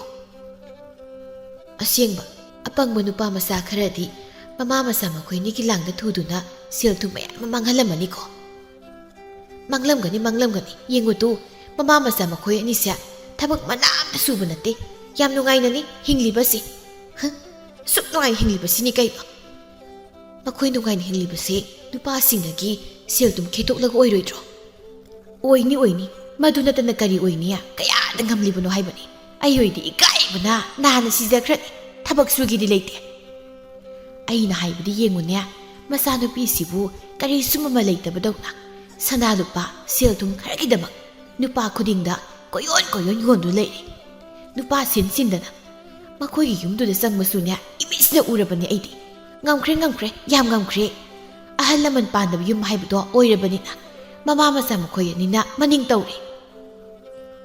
ꯑꯁꯦꯡꯕ ꯑꯄꯪꯕ ꯅꯨꯄꯥ ꯃꯆꯥ ꯈꯔꯗꯤ ꯃꯃꯥ ꯃꯆꯥ ꯃꯈꯣꯏꯅꯤꯒꯤ ꯂꯥꯡꯗ ꯊꯨꯗꯨꯅ ꯁꯦꯜ ꯊꯨꯝ ꯃꯌꯥꯝ ꯑꯃ ꯃꯥꯡꯍꯜꯂꯝꯃꯅꯤꯀꯣ ꯃꯥꯡꯂꯝꯒꯅꯤ ꯌꯦꯡꯉꯨꯇꯨ ꯃꯃꯥ ꯃꯆꯥ ꯃꯈꯣꯏ ꯑꯅꯤꯁꯦ ꯊꯕꯛ ꯃꯅꯥ ꯑꯃꯇ ꯁꯨꯕ ꯅꯠꯇꯦ ꯌꯥꯝ ꯅꯨꯡꯉꯥꯏꯅꯅꯤ ꯍꯤꯡꯂꯤꯕꯁꯤ ꯁꯨꯛ ꯅꯨꯡꯉꯥꯏꯅ ꯍꯤꯡꯂꯤꯕꯁꯤꯅꯤ ꯀꯩꯅꯣ ꯃꯈꯣꯏ ꯅꯨꯡꯉꯥꯏꯅ ꯍꯤꯡꯂꯤꯕꯁꯤ ꯅꯨꯄꯥꯁꯤꯡꯗꯒꯤ ꯁꯦꯜ ꯊꯨꯝ ꯈꯦꯠꯇꯣꯛꯂꯒ ꯑꯣꯏꯔꯣꯏꯗ꯭ꯔꯣ ꯑꯣꯏꯅꯤ ꯃꯗꯨ ꯅꯠꯇꯅ ꯀꯔꯤ ꯑꯣꯏꯅꯤ ꯀꯌꯥꯗ ꯉꯝꯂꯤꯕꯅꯣ ꯍꯥꯏꯕꯅꯤ ꯑꯩ ꯑꯣꯏꯗꯤ ꯏꯀꯥꯏꯕꯅ ꯅꯍꯥꯟꯅ ꯁꯤꯖꯈ꯭ꯔꯅꯤ ꯊꯕꯛ ꯁꯨꯒꯤꯗꯤ ꯂꯩꯇꯦ ꯑꯩꯅ ꯍꯥꯏꯕꯗꯤ ꯌꯦꯡꯉꯨꯅꯦ ꯃꯆꯥꯅꯨꯄꯤꯁꯤꯕꯨ ꯀꯔꯤꯁꯨꯝ ꯑꯃ ꯂꯩꯇꯕꯗꯧꯅ ꯁꯅꯥ ꯂꯨꯄꯥ ꯁꯦꯜ ꯊꯨꯝ ꯈꯔꯒꯤꯗꯃꯛ ꯅꯨꯄꯥ ꯈꯨꯗꯤꯡꯗ ꯀꯣꯏꯌꯣꯟ ꯌꯣꯟꯗꯨ ꯂꯩꯔꯤ ꯅꯨꯄꯥ ꯁꯤꯟꯗꯅ ꯃꯈꯣꯏꯒꯤ ꯌꯨꯝꯗꯨꯗ ꯆꯪꯕꯁꯨꯅꯦ ꯏꯃꯤꯠꯁꯤꯅ ꯎꯔꯕꯅꯤ ꯑꯩꯗꯤ ꯉꯝꯈ꯭ꯔꯦ ꯌꯥꯝ ꯉꯝꯈ꯭ꯔꯦ ꯑꯍꯜ ꯂꯃꯟ ꯄꯥꯟꯗꯕ ꯌꯨꯝ ꯍꯥꯏꯕꯗꯣ ꯑꯣꯏꯔꯕꯅꯤꯅ ꯃꯃꯥ ꯃꯆꯥ ꯃꯈꯣꯏ ꯑꯅꯤꯅ ꯃꯅꯤꯡ ꯇꯧꯔꯤ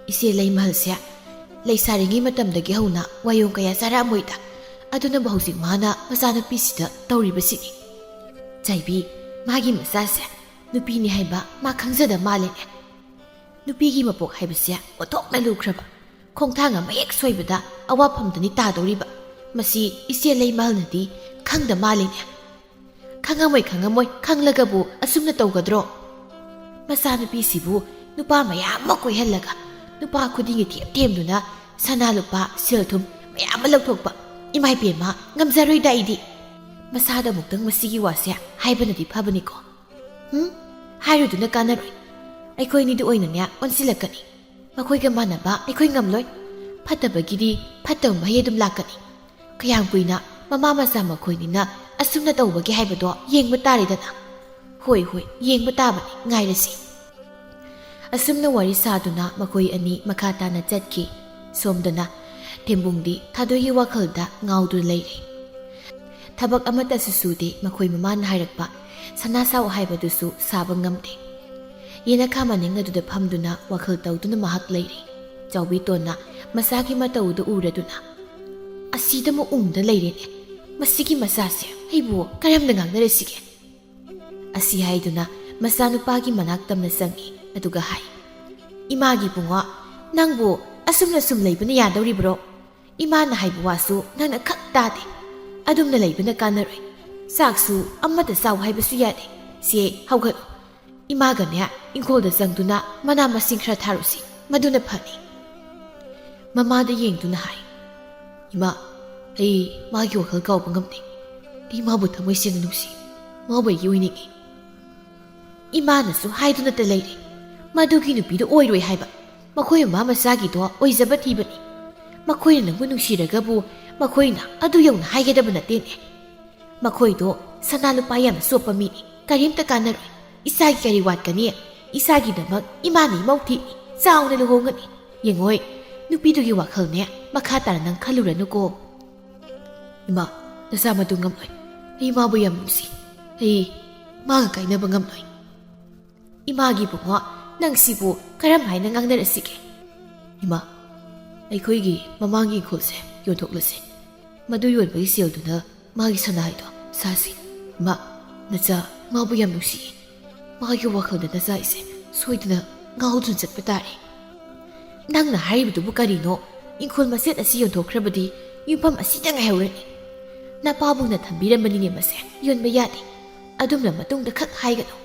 ꯏꯆꯦ ꯂꯩꯃꯍꯜꯁꯦ ꯂꯩꯁꯥꯔꯤꯉꯩ ꯃꯇꯝꯗꯒꯤ ꯍꯧꯅ ꯋꯥꯌꯣꯡ ꯀꯌꯥ ꯆꯥꯔꯛꯑꯝꯃꯣꯏꯗ ꯑꯗꯨꯅꯕꯨ ꯍꯧꯖꯤꯛ ꯃꯥꯅ ꯃꯆꯥꯅꯨꯄꯤꯁꯤꯗ ꯇꯧꯔꯤꯕꯁꯤꯅꯤ ꯆꯥꯏꯕꯤ ꯃꯥꯒꯤ ꯃꯆꯥꯁꯦ ꯅꯨꯄꯤꯅꯤ ꯍꯥꯏꯕ ꯃꯥ ꯈꯪꯖꯗ ꯃꯥꯜꯂꯦꯅꯦ ꯅꯨꯄꯤꯒꯤ ꯃꯄꯣꯛ ꯍꯥꯏꯕꯁꯦ ꯑꯣꯟꯊꯣꯛꯅ ꯂꯨꯈ꯭ꯔꯕ ꯈꯣꯡꯊꯥꯡ ꯑꯃ ꯍꯦꯛ ꯁꯣꯏꯕꯗ ꯑꯋꯥꯐꯝꯗꯅꯤ ꯇꯥꯗꯧꯔꯤꯕ ꯃꯁꯤ ꯏꯆꯦ ꯂꯩꯃꯍꯜꯅꯗꯤ ꯈꯪꯗ ꯃꯥꯜꯂꯦꯅꯦ ꯈꯪꯉꯝꯃꯣꯏ ꯈꯪꯂꯒꯕꯨ ꯑꯁꯨꯝꯅ ꯇꯧꯒꯗ꯭ꯔꯣ ꯃꯆꯥꯅꯨꯄꯤꯁꯤꯕꯨ ꯅꯨꯄꯥ ꯃꯌꯥꯝ ꯑꯃ ꯀꯣꯏꯍꯜꯂꯒ ꯅꯨꯄꯥ ꯈꯨꯗꯤꯡꯒꯤ ꯊꯦꯝꯗꯨꯅ ꯁꯅꯥ ꯂꯨꯄꯥ ꯁꯦꯜ ꯊꯨꯝ ꯃꯌꯥꯝ ꯑꯃ ꯂꯧꯊꯣꯛꯄ ꯏꯃꯥ ꯏꯄꯦꯝꯃ ꯉꯝꯖꯔꯣꯏꯗ ꯑꯩꯗꯤ ꯃꯁꯥꯗ ꯑꯃꯨꯛꯇꯪ ꯃꯁꯤꯒꯤ ꯋꯥꯁꯦ ꯍꯥꯏꯕꯅꯗꯤ ꯐꯕꯅꯤꯀꯣ ꯍꯥꯏꯔꯨꯗꯨꯅ ꯀꯥꯟꯅꯔꯣꯏ ꯑꯩꯈꯣꯏꯅꯤꯗꯤ ꯑꯣꯏꯅꯅꯦ ꯑꯣꯟꯁꯤꯜꯂꯛꯀꯅꯤ ꯃꯈꯣꯏꯒ ꯃꯥꯟꯅꯕ ꯑꯩꯈꯣꯏ ꯉꯝꯂꯣꯏ ꯐꯠꯇꯕꯒꯤꯗꯤ ꯐꯠꯇꯕ ꯃꯍꯩ ꯑꯗꯨꯝ ꯂꯥꯛꯀꯅꯤ ꯀꯌꯥꯝ ꯀꯨꯏꯅ ꯃꯃꯥ ꯃꯆꯥ ꯃꯈꯣꯏꯅꯤꯅ ꯑꯁꯨꯝꯅ ꯇꯧꯕꯒꯦ ꯍꯥꯏꯕꯗꯣ ꯌꯦꯡꯕ ꯇꯥꯔꯦꯗꯅ ꯍꯣꯏ ꯌꯦꯡꯕ ꯇꯥꯕꯅꯤ ꯉꯥꯏꯔꯁꯤ ꯑꯁꯨꯝꯅ ꯋꯥꯔꯤ ꯁꯥꯗꯨꯅ ꯃꯈꯣꯏ ꯑꯅꯤ ꯃꯈꯥ ꯇꯥꯅ ꯆꯠꯈꯤ ꯁꯣꯝꯗꯅ ꯊꯦꯝꯕꯨꯡꯗꯤ ꯊꯥꯗꯣꯏꯒꯤ ꯋꯥꯈꯜꯗ ꯉꯥꯎꯗꯨꯅ ꯂꯩꯔꯤ ꯊꯕꯛ ꯑꯃꯠꯇꯁꯨ ꯁꯨꯗꯦ ꯃꯈꯣꯏ ꯃꯃꯥꯅ ꯍꯥꯏꯔꯛꯄ ꯁꯅꯥ ꯁꯥꯎ ꯍꯥꯏꯕꯗꯨꯁꯨ ꯁꯥꯕ ꯉꯝꯗꯦ ꯌꯦꯅꯈꯥ ꯃꯅꯤꯡ ꯑꯗꯨꯗ ꯐꯝꯗꯨꯅ ꯋꯥꯈꯜ ꯇꯧꯗꯨꯅ ꯃꯍꯥꯛ ꯂꯩꯔꯤ ꯆꯥꯎꯕꯤꯇꯣꯟꯅ ꯃꯆꯥꯒꯤ ꯃꯇꯧꯗꯨ ꯎꯔꯗꯨꯅ ꯑꯁꯤꯗꯃꯨꯛ ꯎꯡꯗ ꯂꯩꯔꯦꯅꯦ ꯃꯁꯤꯒꯤ ꯃꯆꯥꯁꯦ ꯑꯩꯕꯨ ꯀꯔꯝꯅ ꯉꯥꯡꯅꯔꯁꯤꯒꯦ ꯑꯁꯤ ꯍꯥꯏꯗꯨꯅ ꯃꯆꯥꯅꯨꯄꯥꯒꯤ ꯃꯅꯥꯛ ꯇꯝꯅ ꯆꯪꯉꯤ ꯑꯗꯨꯒ ꯍꯥꯏ ꯏꯃꯥꯒꯤ ꯕꯨꯡꯉꯣ ꯅꯪꯕꯨ ꯑꯁꯨꯝꯅ ꯁꯨꯝ ꯂꯩꯕꯅ ꯌꯥꯗꯧꯔꯤꯕ꯭ꯔꯣ ꯏꯃꯥꯅ ꯍꯥꯏꯕ ꯋꯥꯁꯨ ꯅꯪꯅ ꯈꯛ ꯇꯥꯗꯦ ꯑꯗꯨꯝꯅ ꯂꯩꯕꯅ ꯀꯥꯟꯅꯔꯣꯏ ꯆꯥꯛꯁꯨ ꯑꯃꯠꯇ ꯆꯥꯎ ꯍꯥꯏꯕꯁꯨ ꯌꯥꯗꯦ ꯁꯦ ꯍꯧꯒꯠꯂꯨ ꯏꯃꯥꯒꯅꯦ ꯏꯪꯈꯣꯜꯗ ꯆꯪꯗꯨꯅ ꯃꯅꯥ ꯃꯁꯤꯡ ꯈꯔ ꯊꯥꯔꯨꯁꯤ ꯃꯗꯨꯅ ꯐꯅꯤ ꯃꯃꯥꯗ ꯌꯦꯡꯗꯨꯅ ꯍꯥꯏ ꯏꯃꯥ ꯑꯩ ꯃꯥꯒꯤ ꯋꯥꯈꯜ ꯀꯥꯎꯕ ꯉꯝꯗꯦ ꯑꯩ ꯃꯥꯕꯨ ꯊꯃꯣꯏ ꯁꯦꯡꯅ ꯅꯨꯡꯁꯤ ꯃꯥꯕꯨ ꯑꯩꯒꯤ ꯑꯣꯏꯅꯤꯡꯉꯤ ꯏꯃꯥꯅꯁꯨ ꯍꯥꯏꯗꯨꯅꯇ ꯂꯩꯔꯦ ꯃꯗꯨꯒꯤ ꯅꯨꯄꯤꯗꯣ ꯑꯣꯏꯔꯣꯏ ꯍꯥꯏꯕ ꯃꯈꯣꯏ ꯃꯃꯥ ꯃꯆꯥꯒꯤꯗꯣ ꯑꯣꯏꯖꯕ ꯊꯤꯕꯅꯤ ꯃꯈꯣꯏꯅ ꯅꯪꯕꯨ ꯅꯨꯡꯁꯤꯔꯒꯕꯨ ꯃꯈꯣꯏꯅ ꯑꯗꯨ ꯌꯧꯅ ꯍꯥꯏꯒꯗꯕ ꯅꯠꯇꯦꯅꯦ ꯃꯈꯣꯏꯗꯣ ꯁꯅꯥ ꯂꯨꯄꯥ ꯌꯥꯝꯅ ꯆꯣꯞꯄ ꯃꯤꯅꯤ ꯀꯔꯤꯝꯇ ꯀꯥꯟꯅꯔꯣꯏ ꯏꯆꯥꯒꯤ ꯀꯔꯤ ꯋꯥꯠꯀꯅꯤ ꯏꯆꯥꯒꯤꯗꯃꯛ ꯏꯃꯥꯅ ꯏꯃꯧ ꯊꯤꯅꯤ ꯆꯥꯎꯅ ꯂꯨꯍꯣꯡꯒꯅꯤ ꯌꯦꯡꯉꯣꯏ ꯅꯨꯄꯤꯗꯨꯒꯤ ꯋꯥꯈꯜꯅꯦ ꯃꯈꯥ ꯇꯥꯅ ꯅꯪ ꯈꯜꯂꯨꯔꯅꯨꯀꯣ ꯏꯃꯥ ꯅꯆꯥ ꯃꯗꯨ ꯉꯝꯂꯣꯏ ꯑꯩ ꯃꯥꯕꯨ ꯌꯥꯝ ꯅꯨꯡꯁꯤ ꯑꯩ ꯃꯥꯒ ꯀꯥꯏꯅꯕ ꯉꯝꯂꯣꯏ ꯏꯃꯥꯒꯤ ꯕꯨꯡꯉꯣ ꯅꯪ ꯁꯤꯕꯨ ꯀꯔꯝ ꯍꯥꯏꯅ ꯉꯥꯡꯅꯔꯁꯤꯒꯦ ꯏꯃꯥ ꯑꯩꯈꯣꯏꯒꯤ ꯃꯃꯥꯡꯒꯤ ꯏꯪꯈꯣꯜꯁꯦ ꯌꯣꯟꯊꯣꯛꯂꯁꯤ ꯃꯗꯨ ꯌꯣꯟꯕꯒꯤ ꯁꯦꯜꯗꯨꯅ ꯃꯥꯒꯤ ꯁꯅꯥꯍꯥꯏꯗꯣ ꯁꯥꯁꯤ ꯏꯃꯥ ꯅꯆꯥ ꯃꯥꯕꯨ ꯌꯥꯝ ꯅꯨꯡꯁꯤꯌꯦ ꯃꯥꯒꯤ ꯋꯥꯈꯜꯗ ꯅꯆꯥ ꯏꯁꯦ ꯁꯣꯏꯗꯅ ꯉꯥꯎꯗꯨꯅ ꯆꯠꯄ ꯇꯥꯔꯦ ꯅꯪꯅ ꯍꯥꯏꯔꯤꯕꯗꯨꯕꯨ ꯀꯔꯤꯅꯣ ꯏꯪꯈꯣꯜ ꯃꯆꯦꯠ ꯑꯁꯤ ꯌꯣꯟꯊꯣꯛꯈ꯭ꯔꯕꯗꯤ ꯌꯨꯝꯐꯝ ꯑꯁꯤꯗ ꯉꯥꯏꯍꯧꯔꯅꯤ ꯅꯄꯥꯕꯨꯡꯅ ꯊꯝꯕꯤꯔꯝꯕꯅꯤꯅꯦ ꯃꯁꯦ ꯌꯣꯟꯕ ꯌꯥꯗꯦ ꯑꯗꯨꯝꯅ ꯃꯇꯨꯡꯗ ꯈꯛ ꯍꯥꯏꯒꯅꯨ